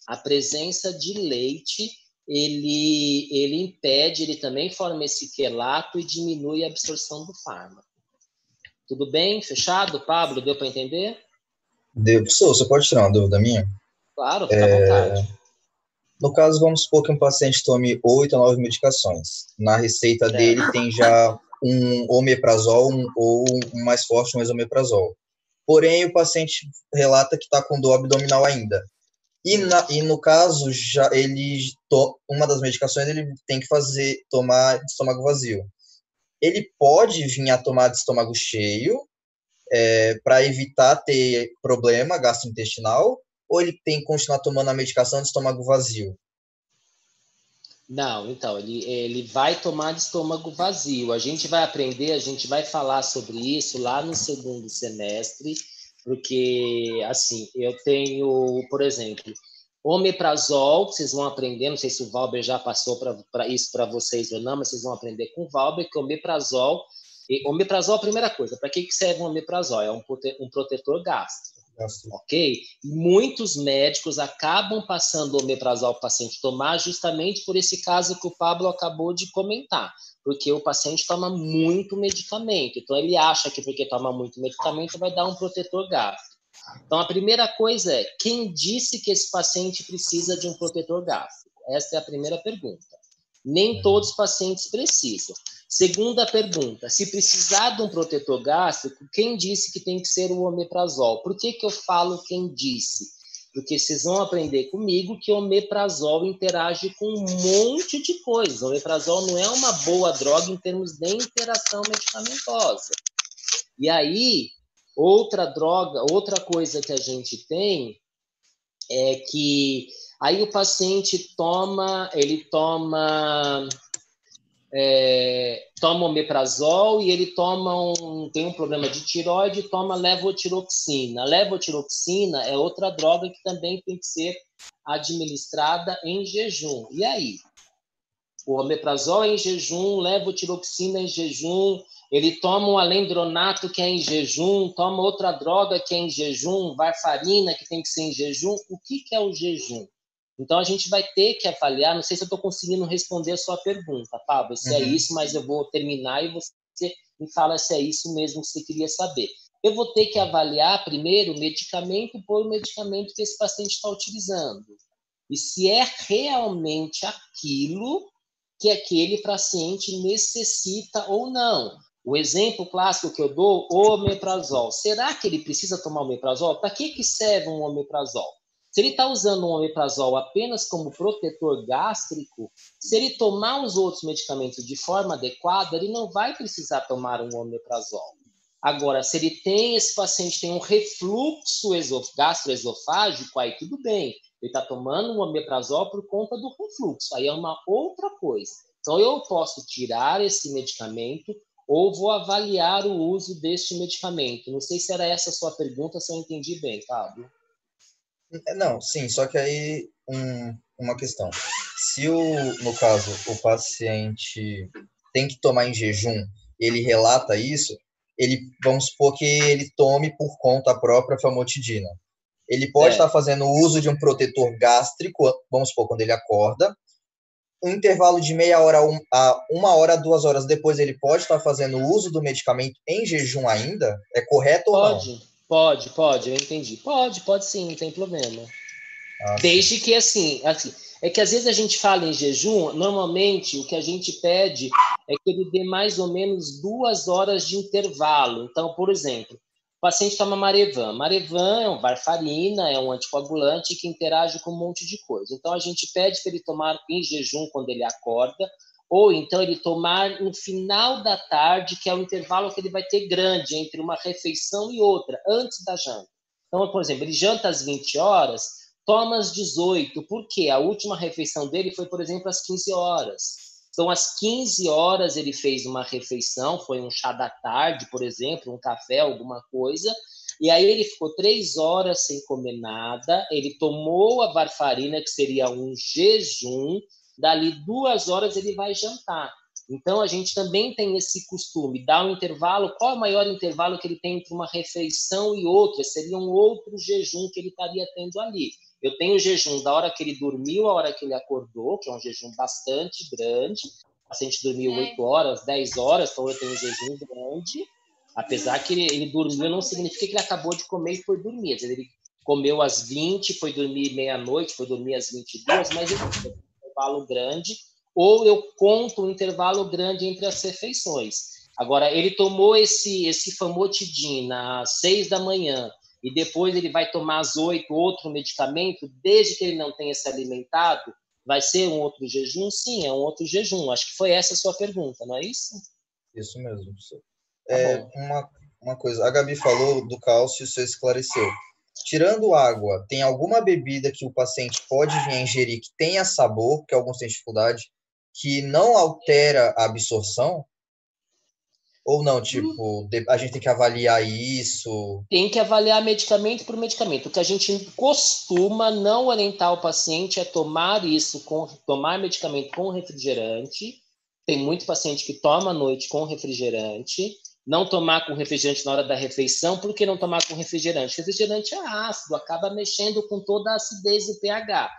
A presença de leite, ele impede, ele também forma esse quelato e diminui a absorção do fármaco. Tudo bem? Fechado? Pablo, deu para entender? Deu. Professor, você pode tirar uma dúvida minha? Claro, fica à vontade. No caso, vamos supor que um paciente tome 8 a 9 medicações. Na receita dele tem já um omeprazol ou um mais forte, um omeprazol. Porém, o paciente relata que está com dor abdominal ainda. E no caso, uma das medicações ele tem que tomar de estômago vazio. Ele pode vir a tomar de estômago cheio para evitar ter problema gastrointestinal, ou ele tem que continuar tomando a medicação de estômago vazio? Não, então, ele vai tomar de estômago vazio. A gente vai aprender, a gente vai falar sobre isso lá no segundo semestre, porque, assim, eu tenho, por exemplo, omeprazol, que vocês vão aprender, não sei se o Valber já passou para isso para vocês ou não, mas vocês vão aprender com o Valber, que omeprazol, a primeira coisa, para que serve o omeprazol? É um protetor gástrico. Ok? Muitos médicos acabam passando o omeprazol para o paciente tomar justamente por esse caso que o Pablo acabou de comentar, porque o paciente toma muito medicamento, então ele acha que porque toma muito medicamento vai dar um protetor gástrico. Então a primeira coisa é, quem disse que esse paciente precisa de um protetor gástrico? Essa é a primeira pergunta. Nem todos os pacientes precisam. Segunda pergunta, se precisar de um protetor gástrico, quem disse que tem que ser o omeprazol? Por que eu falo quem disse? Porque vocês vão aprender comigo que o omeprazol interage com um monte de coisas. O omeprazol não é uma boa droga em termos de interação medicamentosa. E aí, outra coisa que a gente tem é que aí o paciente toma omeprazol e ele tem um problema de tireoide e toma levotiroxina. A levotiroxina é outra droga que também tem que ser administrada em jejum. E aí? O omeprazol é em jejum, levotiroxina é em jejum, ele toma um alendronato que é em jejum, toma outra droga que é em jejum, varfarina que tem que ser em jejum. O que é o jejum? Então, a gente vai ter que avaliar, não sei se eu estou conseguindo responder a sua pergunta, Pablo, se é isso, mas eu vou terminar e você me fala se é isso mesmo que você queria saber. Eu vou ter que avaliar primeiro medicamento por medicamento que esse paciente está utilizando. E se é realmente aquilo que aquele paciente necessita ou não. O exemplo clássico que eu dou, o omeprazol. Será que ele precisa tomar omeprazol? Para que serve um omeprazol? Se ele está usando um omeprazol apenas como protetor gástrico, se ele tomar os outros medicamentos de forma adequada, ele não vai precisar tomar um omeprazol. Agora, se ele tem, esse paciente tem um refluxo gastroesofágico, aí tudo bem. Ele está tomando um omeprazol por conta do refluxo, aí é uma outra coisa. Então, eu posso tirar esse medicamento ou vou avaliar o uso deste medicamento. Não sei se era essa a sua pergunta, se eu entendi bem, Pablo. Não, sim, só que aí uma questão. Se, no caso, o paciente tem que tomar em jejum, ele relata isso, vamos supor que ele tome por conta própria famotidina. Ele pode estar fazendo uso de um protetor gástrico, vamos supor, quando ele acorda, um intervalo de meia hora a 1 hora, 2 horas depois, ele pode estar fazendo uso do medicamento em jejum ainda? É correto ou não? Pode, eu entendi. Pode sim, não tem problema. Desde que, assim, é que às vezes a gente fala em jejum, normalmente o que a gente pede é que ele dê mais ou menos 2 horas de intervalo. Então, por exemplo, o paciente toma Marevan. Marevan é uma varfarina, é um anticoagulante que interage com um monte de coisa. Então, a gente pede para ele tomar em jejum quando ele acorda, ou então ele tomar no final da tarde, que é o intervalo que ele vai ter grande entre uma refeição e outra, antes da janta. Então, por exemplo, ele janta às 20 horas, toma às 18, porque a última refeição dele foi, por exemplo, às 15 horas. Então, às 15 horas ele fez uma refeição, foi um chá da tarde, por exemplo, um café, alguma coisa, e aí ele ficou 3 horas sem comer nada, ele tomou a varfarina, que seria um jejum, dali 2 horas ele vai jantar. Então, a gente também tem esse costume, dar um intervalo. Qual é o maior intervalo que ele tem entre uma refeição e outra? Seria um outro jejum que ele estaria tendo ali. Eu tenho o jejum da hora que ele dormiu à hora que ele acordou, que é um jejum bastante grande. O paciente dormiu 8 horas, 10 horas, então eu tenho um jejum grande. Apesar que ele dormiu, não significa que ele acabou de comer e foi dormir. Às vezes ele comeu às 20, foi dormir meia-noite, foi dormir às 22, mas ele tem um intervalo grande. Ou eu conto um intervalo grande entre as refeições. Agora, ele tomou esse famotidina às 6 da manhã, e depois ele vai tomar às 8 outro medicamento, desde que ele não tenha se alimentado, vai ser um outro jejum? Sim, é um outro jejum. Acho que foi essa a sua pergunta, não é isso? Isso mesmo, professor. Uma coisa, a Gabi falou do cálcio, você esclareceu. Tirando água, tem alguma bebida que o paciente pode vir a ingerir que tenha sabor, que alguns têm dificuldade, que não altera a absorção? Ou não, tipo, a gente tem que avaliar isso? Tem que avaliar medicamento por medicamento. O que a gente costuma não orientar o paciente é tomar medicamento com refrigerante. Tem muito paciente que toma à noite com refrigerante. Não tomar com refrigerante na hora da refeição. Por que não tomar com refrigerante? Refrigerante é ácido, acaba mexendo com toda a acidez e pH.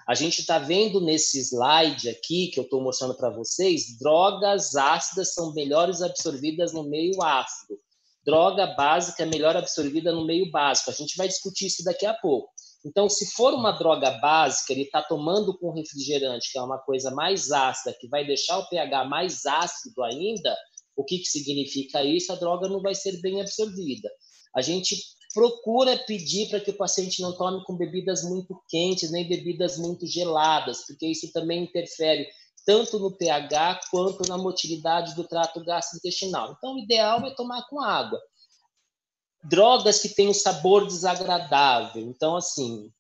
A gente está vendo nesse slide aqui, que eu estou mostrando para vocês, drogas ácidas são melhores absorvidas no meio ácido. Droga básica é melhor absorvida no meio básico. A gente vai discutir isso daqui a pouco. Então, se for uma droga básica, ele está tomando com refrigerante, que é uma coisa mais ácida, que vai deixar o pH mais ácido ainda, o que significa isso? A droga não vai ser bem absorvida. A gente procura pedir para que o paciente não tome com bebidas muito quentes, nem bebidas muito geladas, porque isso também interfere tanto no pH quanto na motilidade do trato gastrointestinal. Então, o ideal é tomar com água. Drogas que têm um sabor desagradável. Então, assim,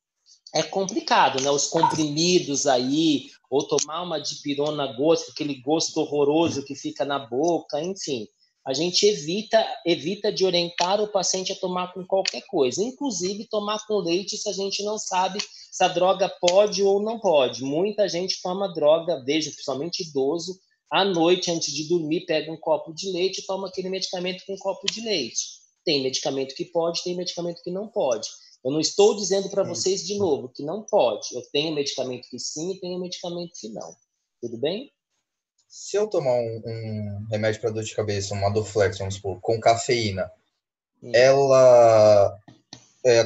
é complicado, né? Os comprimidos aí, ou tomar uma dipirona gosto, aquele gosto horroroso que fica na boca, enfim. A gente evita de orientar o paciente a tomar com qualquer coisa, inclusive tomar com leite se a gente não sabe se a droga pode ou não pode. Muita gente toma droga, vejo principalmente idoso, à noite, antes de dormir, pega um copo de leite e toma aquele medicamento com um copo de leite. Tem medicamento que pode, tem medicamento que não pode. Eu não estou dizendo para vocês de novo que não pode. Eu tenho medicamento que sim e tenho medicamento que não. Tudo bem? Se eu tomar um remédio para dor de cabeça, uma Dorflex, vamos supor, com cafeína, a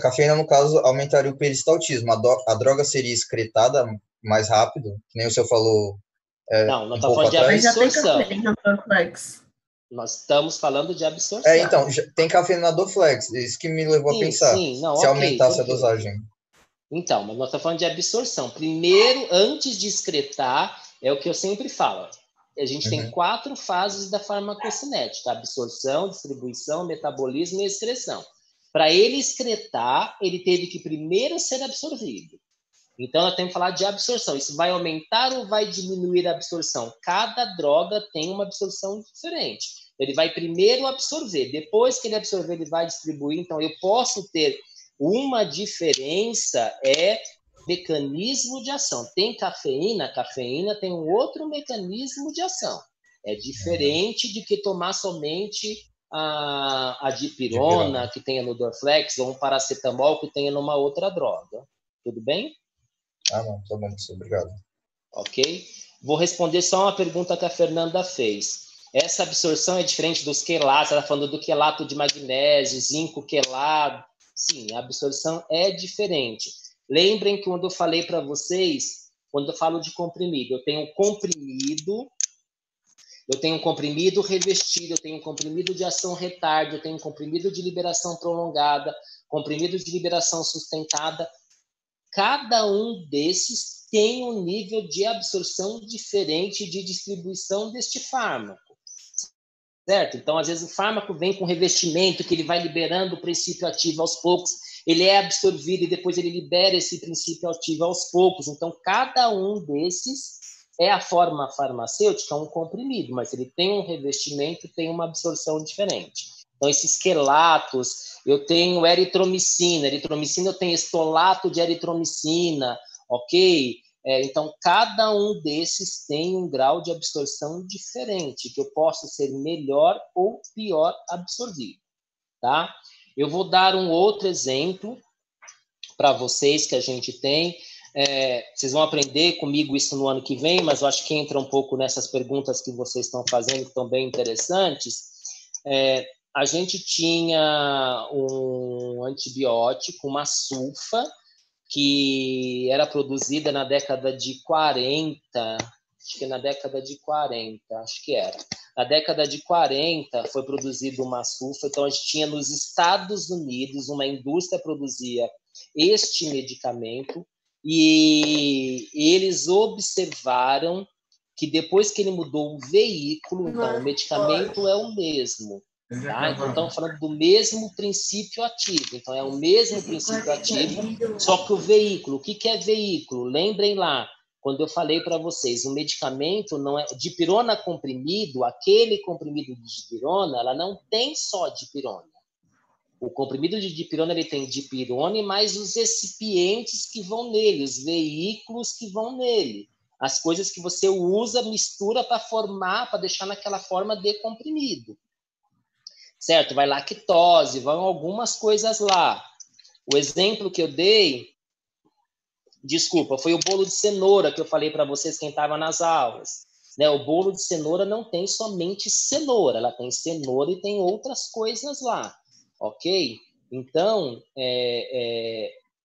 cafeína, no caso, aumentaria o peristaltismo. A droga seria excretada mais rápido, que nem o senhor falou não, nós estamos falando de absorção. Nós estamos falando de absorção. Então, tem cafeína na Dorflex, isso que me levou a pensar, se aumentasse a dosagem. Então, mas nós estamos falando de absorção. Primeiro, antes de excretar, é o que eu sempre falo. A gente tem 4 fases da farmacocinética: absorção, distribuição, metabolismo e excreção. Para ele excretar, ele teve que primeiro ser absorvido. Então, nós temos que falar de absorção. Isso vai aumentar ou vai diminuir a absorção? Cada droga tem uma absorção diferente. Ele vai primeiro absorver. Depois que ele absorver, ele vai distribuir. Então, eu posso ter uma diferença, mecanismo de ação. Tem cafeína, a cafeína tem um outro mecanismo de ação. É diferente de que tomar somente a dipirona, que tenha no Dorflex, ou um paracetamol que tenha numa outra droga. Tudo bem? Ah, não, tá bom, obrigado. Ok? Vou responder só uma pergunta que a Fernanda fez. Essa absorção é diferente dos quelatos, ela está falando do quelato de magnésio, zinco quelado. Sim, a absorção é diferente. Lembrem que quando eu falei para vocês, quando eu falo de comprimido, eu tenho um comprimido revestido, eu tenho um comprimido de ação retardo, eu tenho um comprimido de liberação prolongada, comprimido de liberação sustentada. Cada um desses tem um nível de absorção diferente de distribuição deste fármaco. Certo? Então, às vezes, o fármaco vem com revestimento, que ele vai liberando o princípio ativo aos poucos, ele é absorvido e depois ele libera esse princípio ativo aos poucos. Então, cada um desses é a forma farmacêutica, um comprimido, mas ele tem um revestimento, tem uma absorção diferente. Então, esses quelatos, eu tenho eritromicina eu tenho estolato de eritromicina, ok? Então, cada um desses tem um grau de absorção diferente, que eu posso ser melhor ou pior absorvido, tá? Eu vou dar um outro exemplo para vocês que a gente tem. Vocês vão aprender comigo isso no ano que vem, mas eu acho que entra um pouco nessas perguntas que vocês estão fazendo, que estão bem interessantes. A gente tinha um antibiótico, uma sulfa, que era produzida na década de 40, acho que na década de 40, acho que era. Na década de 40 foi produzida uma sulfa, então a gente tinha nos Estados Unidos, uma indústria produzia este medicamento, e eles observaram que depois que ele mudou o veículo, então o medicamento é o mesmo. Tá? Então, estamos falando do mesmo princípio ativo. Então, é o mesmo princípio ativo, só que o veículo. O que é veículo? Lembrem lá, quando eu falei para vocês, o medicamento não é dipirona comprimido, aquele comprimido de dipirona, ela não tem só dipirona. O comprimido de dipirona, ele tem dipirona e mais os recipientes que vão nele, os veículos que vão nele. As coisas que você usa, mistura para formar, para deixar naquela forma de comprimido. Certo? Vai lactose, vão algumas coisas lá. O exemplo que eu dei, desculpa, foi o bolo de cenoura que eu falei para vocês quem estava nas aulas. Né? O bolo de cenoura não tem somente cenoura, ela tem cenoura e tem outras coisas lá, ok? Então,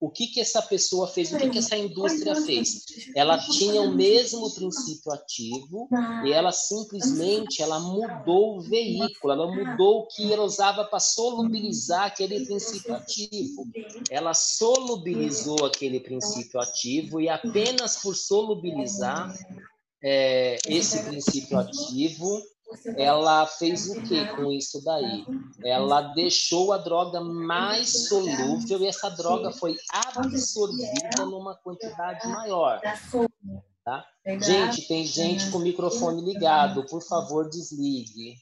o que essa pessoa fez, o que essa indústria fez? Ela tinha o mesmo princípio ativo e ela simplesmente mudou o veículo, ela mudou o que ela usava para solubilizar aquele princípio ativo. Ela solubilizou aquele princípio ativo e apenas por solubilizar esse princípio ativo, ela fez o que com isso daí? Ela deixou a droga mais solúvel e essa droga foi absorvida numa quantidade maior. Tá? Gente, tem gente com o microfone ligado. Por favor, desligue.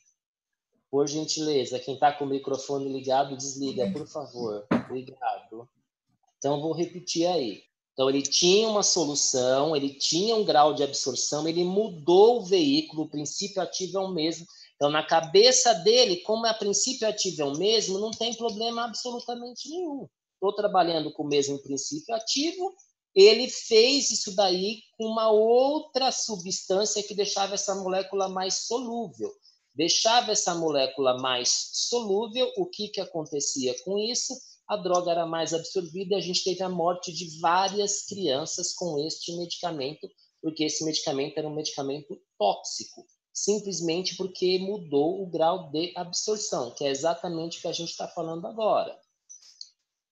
Por gentileza, quem está com o microfone ligado, desliga, por favor. Obrigado. Então, vou repetir aí. Então, ele tinha uma solução, ele tinha um grau de absorção, ele mudou o veículo, o princípio ativo é o mesmo. Então, na cabeça dele, como a princípio ativo é o mesmo, não tem problema absolutamente nenhum. Estou trabalhando com o mesmo princípio ativo, ele fez isso daí com uma outra substância que deixava essa molécula mais solúvel. Deixava essa molécula mais solúvel, o que acontecia com isso? A droga era mais absorvida e a gente teve a morte de várias crianças com este medicamento, porque esse medicamento era um medicamento tóxico, simplesmente porque mudou o grau de absorção, que é exatamente o que a gente está falando agora.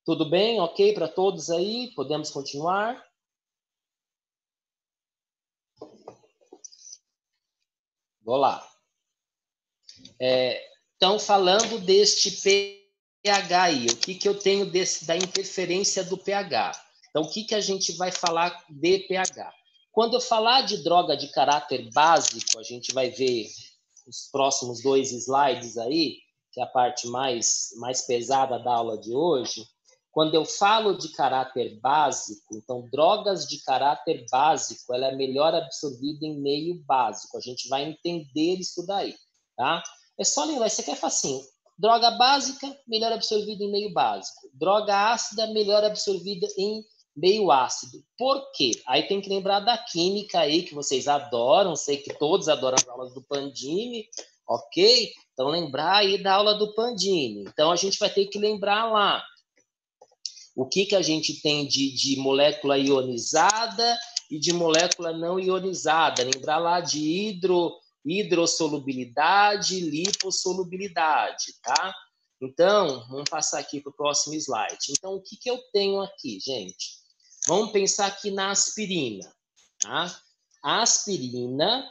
Tudo bem? Ok para todos aí? Podemos continuar? Vou lá. Então, falando deste pH aí, o que eu tenho da interferência do pH? Então, o que a gente vai falar de pH? Quando eu falar de droga de caráter básico, a gente vai ver os próximos 2 slides aí, que é a parte mais pesada da aula de hoje. Quando eu falo de caráter básico, então, drogas de caráter básico, ela é melhor absorvida em meio básico. A gente vai entender isso daí, tá? É só lembrar, isso aqui é facinho. Droga básica, melhor absorvida em meio básico. Droga ácida, melhor absorvida em meio ácido. Por quê? Aí tem que lembrar da química aí, que vocês adoram, sei que todos adoram as aulas do Pandini, ok? Então, lembrar aí da aula do Pandini. Então, a gente vai ter que lembrar lá o que a gente tem de molécula ionizada e de molécula não ionizada. Lembrar lá de hidrossolubilidade, lipossolubilidade, tá? Então, vamos passar aqui para o próximo slide. Então, o que eu tenho aqui, gente? Vamos pensar aqui na aspirina, tá? A aspirina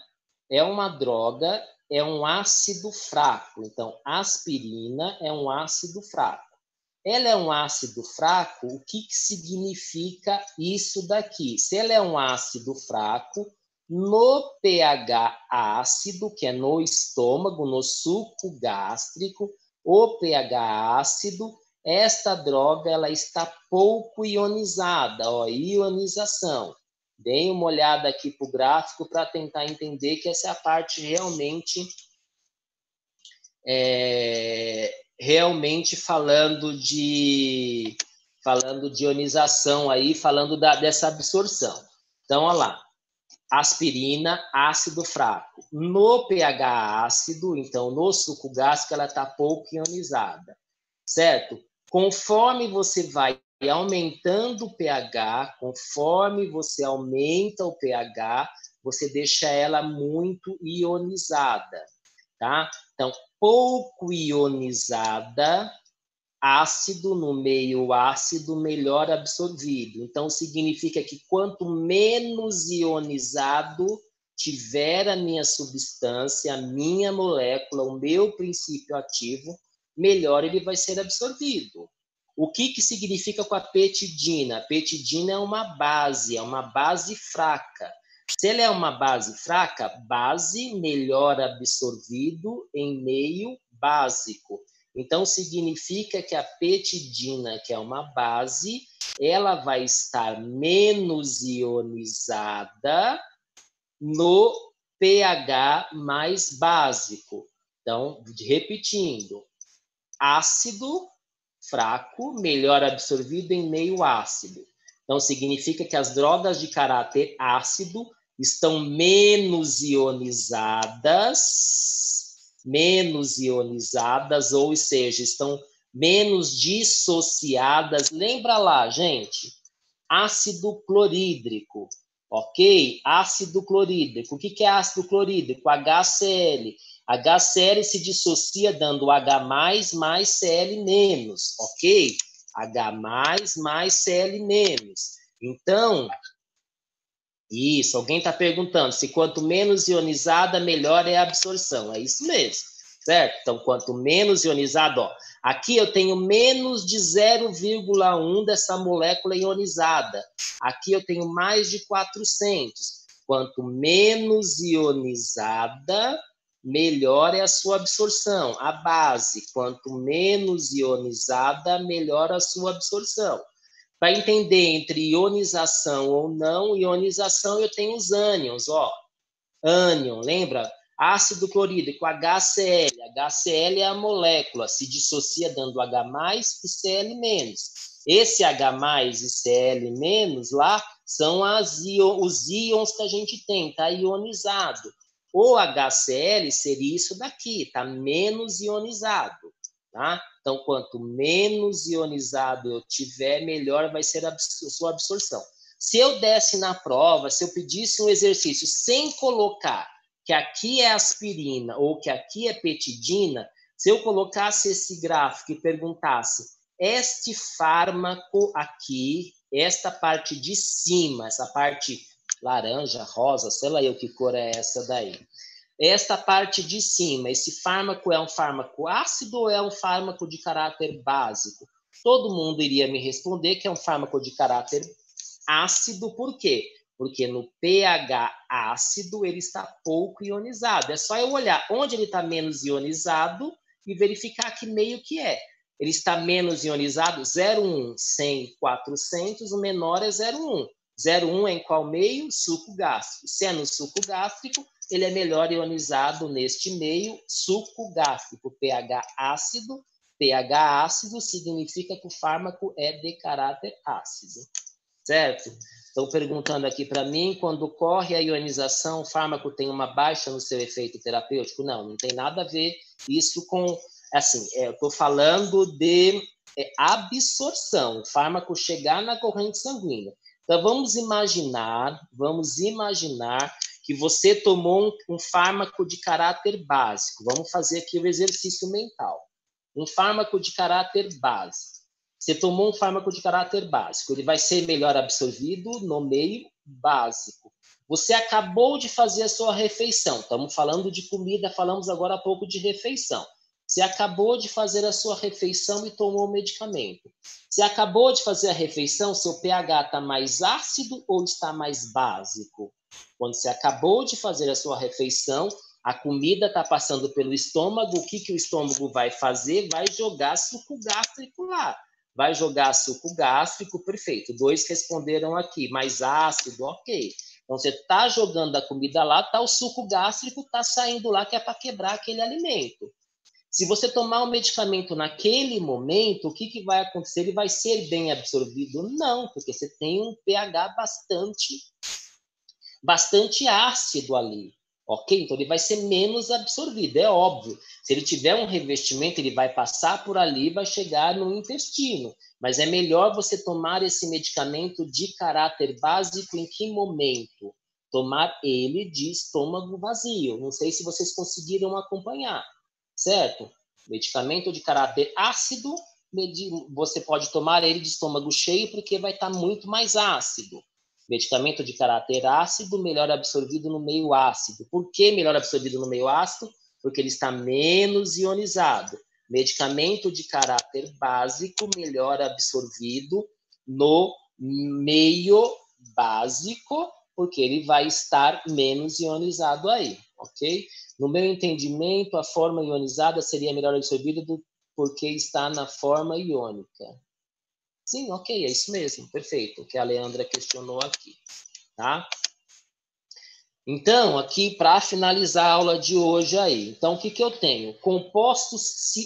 é uma droga, é um ácido fraco. Então, aspirina é um ácido fraco. Ela é um ácido fraco, o que significa isso daqui? Se ela é um ácido fraco, no pH ácido, que é no estômago, no suco gástrico, o pH ácido, esta droga ela está pouco ionizada, ó, ionização. Deem uma olhada aqui para o gráfico para tentar entender que essa é a parte realmente falando de ionização aí, falando dessa absorção. Então, olha lá, aspirina, ácido fraco. No pH ácido, então, no suco gástrico, ela está pouco ionizada, certo? Conforme você vai aumentando o pH, conforme você aumenta o pH, você deixa ela muito ionizada, tá? Então, pouco ionizada, ácido no meio ácido, melhor absorvido. Então, significa que quanto menos ionizado tiver a minha substância, a minha molécula, o meu princípio ativo, melhor ele vai ser absorvido. O que significa com a petidina? A petidina é uma base fraca. Se ela é uma base fraca, base melhor absorvido em meio básico. Então, significa que a petidina, que é uma base, ela vai estar menos ionizada no pH mais básico. Então, repetindo, ácido fraco, melhor absorvido em meio ácido. Então, significa que as drogas de caráter ácido estão menos ionizadas, ou seja, estão menos dissociadas. Lembra lá, gente, ácido clorídrico, ok? Ácido clorídrico. O que é ácido clorídrico? HCl. HCl se dissocia dando H+, mais Cl-, ok? H+, mais Cl-. Então, isso, alguém está perguntando se quanto menos ionizada, melhor é a absorção. É isso mesmo, certo? Então, quanto menos ionizado, ó, aqui eu tenho menos de 0,1 dessa molécula ionizada. Aqui eu tenho mais de 400. Quanto menos ionizada, melhor é a sua absorção. A base, quanto menos ionizada, melhor a sua absorção. Para entender entre ionização ou não ionização, eu tenho os ânions, ó. Ânion, lembra? Ácido clorídrico, HCl. HCl é a molécula, se dissocia dando H+ e Cl-. Esse H+ e Cl- lá são os íons que a gente tem, está ionizado. O HCl seria isso daqui, está menos ionizado. Tá? Então, quanto menos ionizado eu tiver, melhor vai ser a sua absorção. Se eu desse na prova, se eu pedisse um exercício sem colocar que aqui é aspirina ou que aqui é petidina, se eu colocasse esse gráfico e perguntasse, este fármaco aqui, esta parte de cima, essa parte laranja, rosa, sei lá eu que cor é essa daí. esta parte de cima, esse fármaco é um fármaco ácido ou é um fármaco de caráter básico? Todo mundo iria me responder que é um fármaco de caráter ácido, por quê? Porque no pH ácido ele está pouco ionizado. É só eu olhar onde ele está menos ionizado e verificar que meio que é. Ele está menos ionizado, 0,1, 100, 400, o menor é 0,1. 0,1 é em qual meio? Suco gástrico. Se é no suco gástrico, ele é melhor ionizado neste meio, suco gástrico, pH ácido. pH ácido significa que o fármaco é de caráter ácido, certo? Estão perguntando aqui para mim, quando ocorre a ionização, o fármaco tem uma baixa no seu efeito terapêutico? Não, não tem nada a ver isso com, assim, eu estou falando de absorção, o fármaco chegar na corrente sanguínea. Então, vamos imaginar que você tomou um fármaco de caráter básico. Vamos fazer aqui o exercício mental. Um fármaco de caráter básico. Você tomou um fármaco de caráter básico, ele vai ser melhor absorvido no meio básico. Você acabou de fazer a sua refeição. Estamos falando de comida, falamos agora há pouco de refeição. Você acabou de fazer a sua refeição e tomou o medicamento. Você acabou de fazer a refeição, seu pH está mais ácido ou está mais básico? Quando você acabou de fazer a sua refeição, a comida está passando pelo estômago, o que o estômago vai fazer? Vai jogar suco gástrico lá. Vai jogar suco gástrico, perfeito. 2 responderam aqui, mais ácido, ok. Então, você está jogando a comida lá, tá, o suco gástrico está saindo lá, que é para quebrar aquele alimento. Se você tomar o medicamento naquele momento, o que vai acontecer? Ele vai ser bem absorvido? Não, porque você tem um pH bastante ácido ali. Ok? Então, ele vai ser menos absorvido, é óbvio. Se ele tiver um revestimento, ele vai passar por ali e vai chegar no intestino. Mas é melhor você tomar esse medicamento de caráter básico em que momento? Tomar ele de estômago vazio. Não sei se vocês conseguiram acompanhar, certo? Medicamento de caráter ácido, você pode tomar ele de estômago cheio porque vai estar muito mais ácido. Medicamento de caráter ácido, melhor absorvido no meio ácido. Por que melhor absorvido no meio ácido? Porque ele está menos ionizado. Medicamento de caráter básico, melhor absorvido no meio básico, porque ele vai estar menos ionizado aí, ok? No meu entendimento, a forma ionizada seria melhor absorvida porque está na forma iônica. Sim, ok, é isso mesmo, perfeito, o que a Leandra questionou aqui, tá? Então, aqui para finalizar a aula de hoje aí, então o que eu tenho? Compostos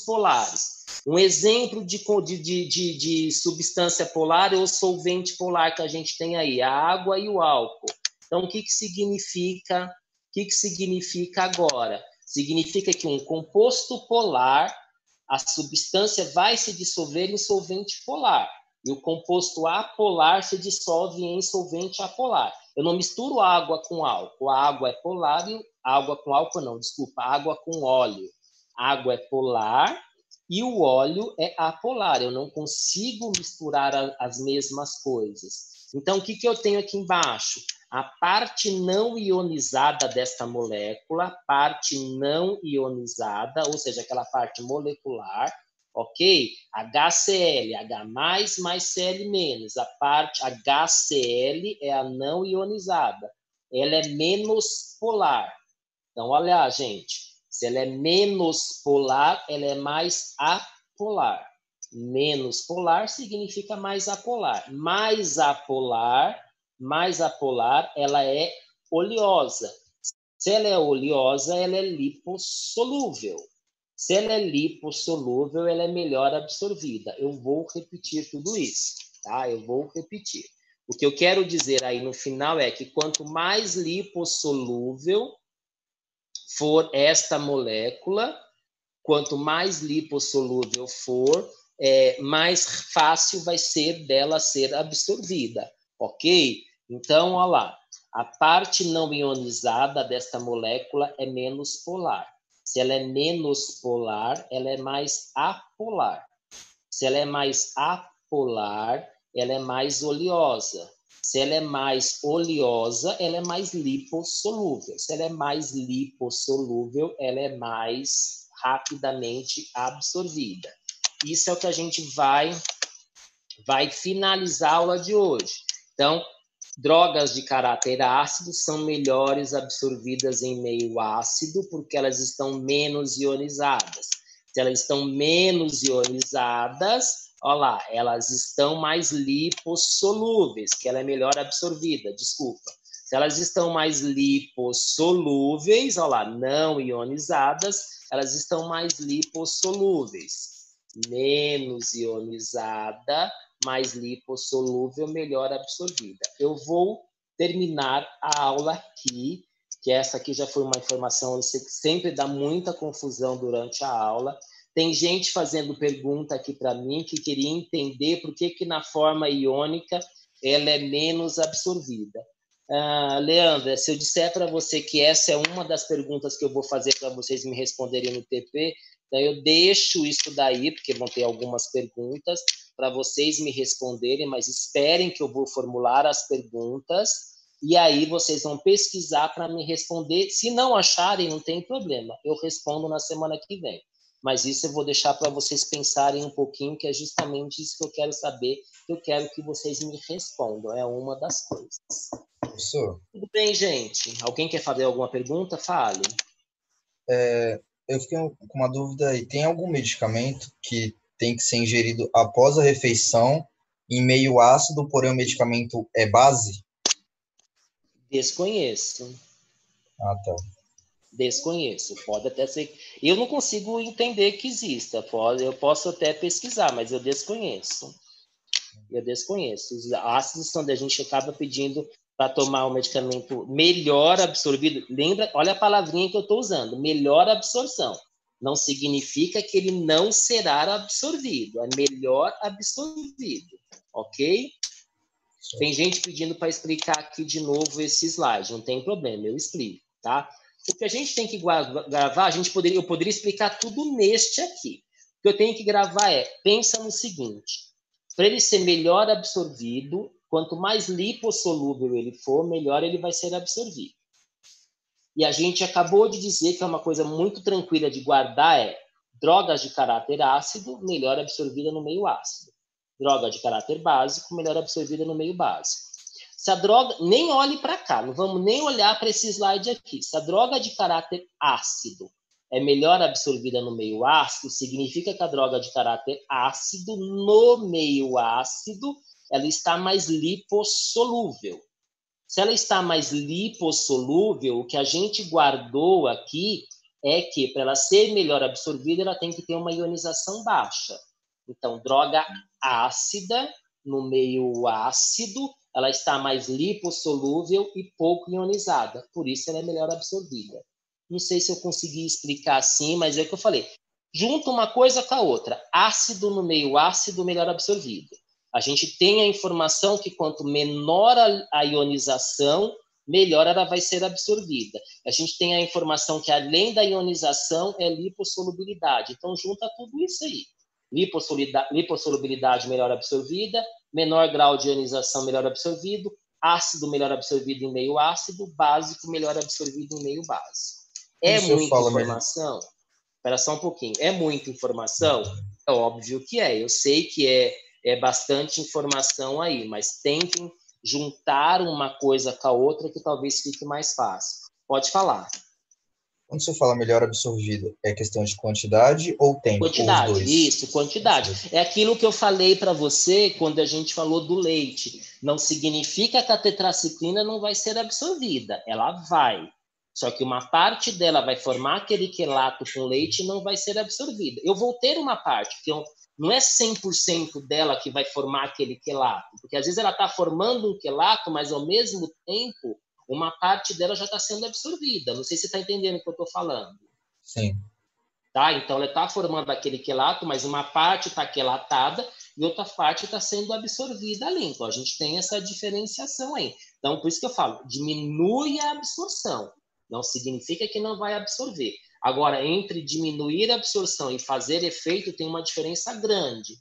polares. Um exemplo de substância polar é o solvente polar que a gente tem aí, a água e o álcool. Então, o que significa? O que significa agora? Significa que um composto polar, a substância vai se dissolver em solvente polar. E o composto apolar se dissolve em solvente apolar. Eu não misturo água com álcool. A água é polar e água com álcool não, desculpa, água com óleo. Água é polar e o óleo é apolar. Eu não consigo misturar as mesmas coisas. Então, o que eu tenho aqui embaixo? A parte não ionizada desta molécula, parte não ionizada, ou seja, aquela parte molecular, ok? HCl, H+, mais Cl-. A parte HCl é a não ionizada. Ela é menos polar. Então, olha, gente. Se ela é menos polar, ela é mais apolar. Menos polar significa mais apolar. Mais apolar, ela é oleosa. Se ela é oleosa, ela é lipossolúvel. Se ela é lipossolúvel, ela é melhor absorvida. Eu vou repetir tudo isso, tá? Eu vou repetir. O que eu quero dizer aí no final é que quanto mais lipossolúvel for esta molécula, quanto mais lipossolúvel for, mais fácil vai ser dela ser absorvida, ok? Então, olha lá, a parte não ionizada desta molécula é menos polar. Se ela é menos polar, ela é mais apolar. Se ela é mais apolar, ela é mais oleosa. Se ela é mais oleosa, ela é mais lipossolúvel. Se ela é mais lipossolúvel, ela é mais rapidamente absorvida. Isso é o que a gente vai finalizar a aula de hoje. Então, drogas de caráter ácido são melhores absorvidas em meio ácido porque elas estão menos ionizadas. Se elas estão menos ionizadas, olha lá, elas estão mais lipossolúveis, que ela é melhor absorvida, desculpa. Se elas estão mais lipossolúveis, olha lá, não ionizadas, elas estão mais lipossolúveis. Menos ionizada, mais lipossolúvel, melhor absorvida. Eu vou terminar a aula aqui, que essa aqui já foi uma informação, eu sei que sempre dá muita confusão durante a aula. Tem gente fazendo pergunta aqui para mim que queria entender por que na forma iônica ela é menos absorvida. Leandra, se eu disser para você que essa é uma das perguntas que eu vou fazer para vocês me responderem no TP, então eu deixo isso daí, porque vão ter algumas perguntas para vocês me responderem, mas esperem que eu vou formular as perguntas e aí vocês vão pesquisar para me responder. Se não acharem, não tem problema, eu respondo na semana que vem. Mas isso eu vou deixar para vocês pensarem um pouquinho, que é justamente isso que eu quero saber, que eu quero que vocês me respondam, é uma das coisas. Professor, Tudo bem, gente? Alguém quer fazer alguma pergunta? Fale. eu fiquei com uma dúvida aí. Tem algum medicamento que tem que ser ingerido após a refeição em meio ácido, porém o medicamento é base? Desconheço. Ah, tá. Desconheço. Pode até ser. Eu não consigo entender que exista. Eu posso até pesquisar, mas eu desconheço. Eu desconheço. Os ácidos são da gente acaba pedindo para tomar um medicamento melhor absorvido. Lembra? Olha a palavrinha que eu estou usando. Melhor absorção. Não significa que ele não será absorvido. É melhor absorvido. Ok? Tem gente pedindo para explicar aqui de novo esse slide. Não tem problema, eu explico, tá? O que a gente tem que gravar, eu poderia explicar tudo neste aqui. O que eu tenho que gravar pensa no seguinte, para ele ser melhor absorvido, quanto mais lipossolúvel ele for, melhor ele vai ser absorvido. E a gente acabou de dizer que é uma coisa muito tranquila de guardar, drogas de caráter ácido, melhor absorvida no meio ácido. Droga de caráter básico, melhor absorvida no meio básico. Se a droga, nem olhe para cá, não vamos nem olhar para esse slide aqui. Se a droga de caráter ácido é melhor absorvida no meio ácido, significa que a droga de caráter ácido, no meio ácido, ela está mais lipossolúvel. Se ela está mais lipossolúvel, o que a gente guardou aqui é que, para ela ser melhor absorvida, ela tem que ter uma ionização baixa. Então, droga ácida, no meio ácido, ela está mais lipossolúvel e pouco ionizada. Por isso, ela é melhor absorvida. Não sei se eu consegui explicar assim, mas é o que eu falei. Junta uma coisa com a outra. Ácido no meio ácido, melhor absorvido. A gente tem a informação que quanto menor a ionização, melhor ela vai ser absorvida. A gente tem a informação que além da ionização é lipossolubilidade. Então, junta tudo isso aí. Lipossolubilidade melhor absorvida, menor grau de ionização melhor absorvido, ácido melhor absorvido em meio ácido, básico melhor absorvido em meio básico. É muita informação? Espera só um pouquinho. É muita informação? É óbvio que é. Eu sei que é bastante informação aí, mas tentem juntar uma coisa com a outra que talvez fique mais fácil. Pode falar. Quando você fala melhor absorvido, é questão de quantidade ou tempo? Quantidade, ou os dois? Isso, quantidade. É aquilo que eu falei para você quando a gente falou do leite. Não significa que a tetraciclina não vai ser absorvida. Ela vai. Só que uma parte dela vai formar aquele quelato com leite e não vai ser absorvida. Eu vou ter uma parte, que não é 100% dela que vai formar aquele quelato. Porque às vezes ela está formando um quelato, mas ao mesmo tempo uma parte dela já está sendo absorvida. Não sei se você está entendendo o que eu estou falando. Sim. Tá? Então, ela está formando aquele quelato, mas uma parte está quelatada e outra parte está sendo absorvida ali. Então, a gente tem essa diferenciação aí. Então, por isso que eu falo, diminui a absorção. Não significa que não vai absorver. Agora, entre diminuir a absorção e fazer efeito, tem uma diferença grande.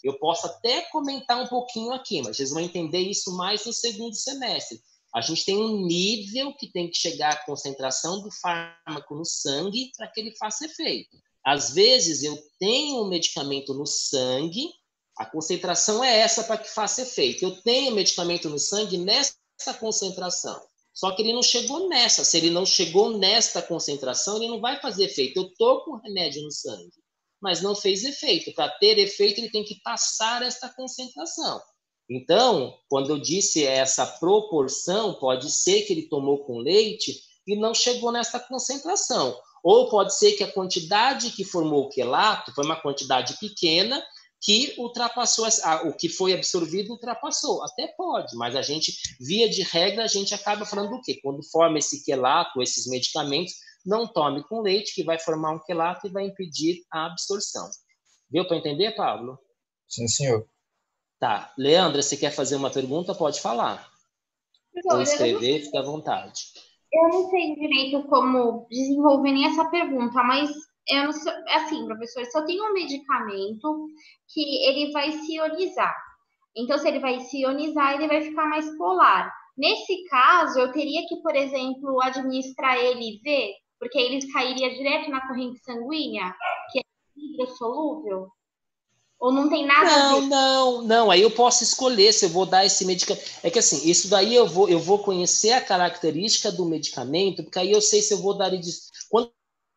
Eu posso até comentar um pouquinho aqui, mas vocês vão entender isso mais no segundo semestre. A gente tem um nível que tem que chegar à concentração do fármaco no sangue para que ele faça efeito. Às vezes, eu tenho um medicamento no sangue, a concentração é essa para que faça efeito. Eu tenho o medicamento no sangue nessa concentração. Só que ele não chegou nessa. Se ele não chegou nesta concentração, ele não vai fazer efeito. Eu estou com o remédio no sangue, mas não fez efeito. Para ter efeito, ele tem que passar esta concentração. Então, quando eu disse essa proporção, pode ser que ele tomou com leite e não chegou nessa concentração. Ou pode ser que a quantidade que formou o quelato foi uma quantidade pequena que ultrapassou, o que foi absorvido ultrapassou. Até pode, mas a gente, via de regra, a gente acaba falando do quê? Quando forma esse quelato, esses medicamentos, não tome com leite, que vai formar um quelato e vai impedir a absorção. Deu para entender, Pablo? Sim, senhor. Tá. Leandra, se quer fazer uma pergunta, pode falar. Ou escrever, fica à vontade. Eu não sei direito como desenvolver nem essa pergunta, mas eu não sei, assim, professor, se eu tenho um medicamento que ele vai se ionizar. Então, se ele vai se ionizar, ele vai ficar mais polar. Nesse caso, eu teria que, por exemplo, administrar ele IV, porque ele cairia direto na corrente sanguínea, que é hidrossolúvel? Ou não tem nada a ver? Não. Aí eu posso escolher se eu vou dar esse medicamento. É que assim, isso daí eu vou conhecer a característica do medicamento, porque aí eu sei se eu vou dar... Quando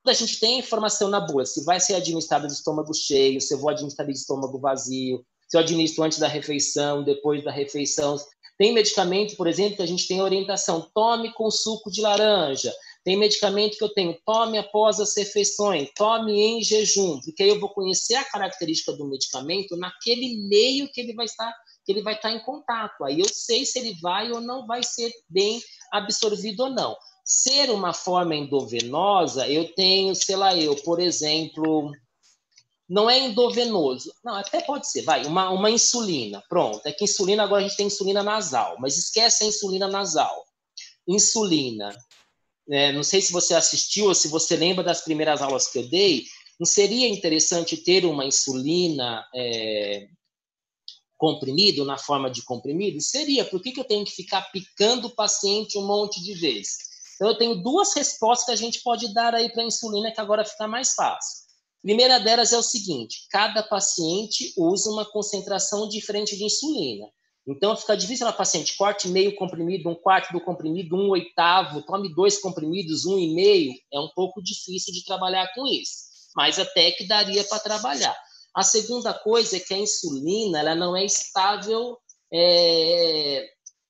a gente tem informação na bula, se vai ser administrado de estômago cheio, se eu vou administrar de estômago vazio, se eu administro antes da refeição, depois da refeição. Tem medicamento, por exemplo, que a gente tem orientação, tome com suco de laranja. Tem medicamento que eu tenho, tome após as refeições, tome em jejum, porque aí eu vou conhecer a característica do medicamento naquele meio que ele vai estar em contato. Aí eu sei se ele vai ou não vai ser bem absorvido ou não. Ser uma forma endovenosa, eu tenho, por exemplo, não é endovenoso, não, até pode ser, uma insulina, pronto. É que insulina, agora a gente tem insulina nasal, mas esquece a insulina nasal. Insulina. Não sei se você assistiu ou se você lembra das primeiras aulas que eu dei, não seria interessante ter uma insulina comprimido, na forma de comprimido? Seria. Por que eu tenho que ficar picando o paciente um monte de vezes? Então, eu tenho duas respostas que a gente pode dar aí para a insulina, que agora fica mais fácil. A primeira delas é o seguinte, cada paciente usa uma concentração diferente de insulina. Então, fica difícil a paciente corte meio comprimido, 1/4 do comprimido, 1/8, tome 2 comprimidos, 1,5. É um pouco difícil de trabalhar com isso, mas até que daria para trabalhar. A segunda coisa é que a insulina ela não é estável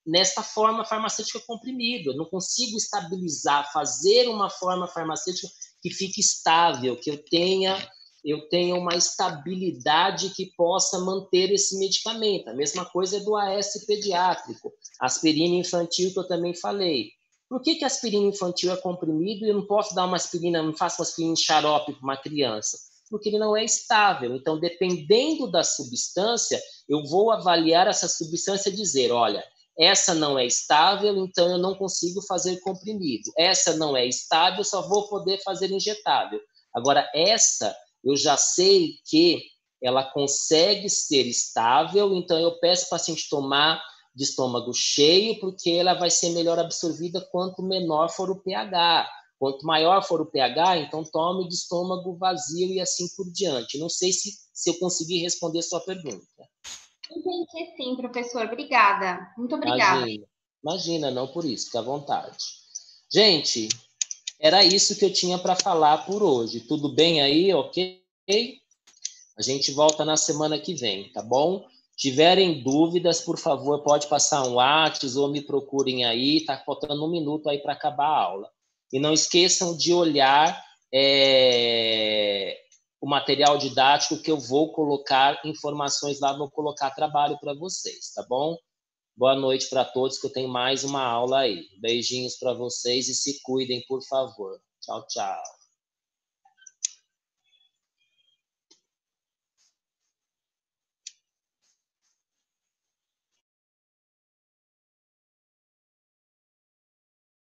nesta forma farmacêutica comprimido. Eu não consigo estabilizar, fazer uma forma farmacêutica que fique estável, que eu tenha uma estabilidade que possa manter esse medicamento. A mesma coisa é do AS pediátrico, aspirina infantil, que eu também falei. Por que a aspirina infantil é comprimido e eu não posso dar uma aspirina, não faço uma aspirina em xarope para uma criança? Porque ele não é estável. Então, dependendo da substância, eu vou avaliar essa substância e dizer, olha, essa não é estável, então eu não consigo fazer comprimido. Essa não é estável, só vou poder fazer injetável. Agora, essa... eu já sei que ela consegue ser estável, então eu peço para o paciente tomar de estômago cheio, porque ela vai ser melhor absorvida quanto menor for o pH. Quanto maior for o pH, então tome de estômago vazio e assim por diante. Não sei se eu consegui responder a sua pergunta. Entendi sim, professor. Obrigada. Muito obrigada. Imagina, não por isso, fica à vontade. Gente... era isso que eu tinha para falar por hoje. Tudo bem aí, ok? A gente volta na semana que vem, tá bom? Tiverem dúvidas, por favor, pode passar um WhatsApp ou me procurem aí. Tá faltando 1 minuto aí para acabar a aula. E não esqueçam de olhar o material didático que eu vou colocar informações lá, vou colocar trabalho para vocês, tá bom? Boa noite para todos, que eu tenho mais uma aula aí. Beijinhos para vocês e se cuidem, por favor. Tchau, tchau.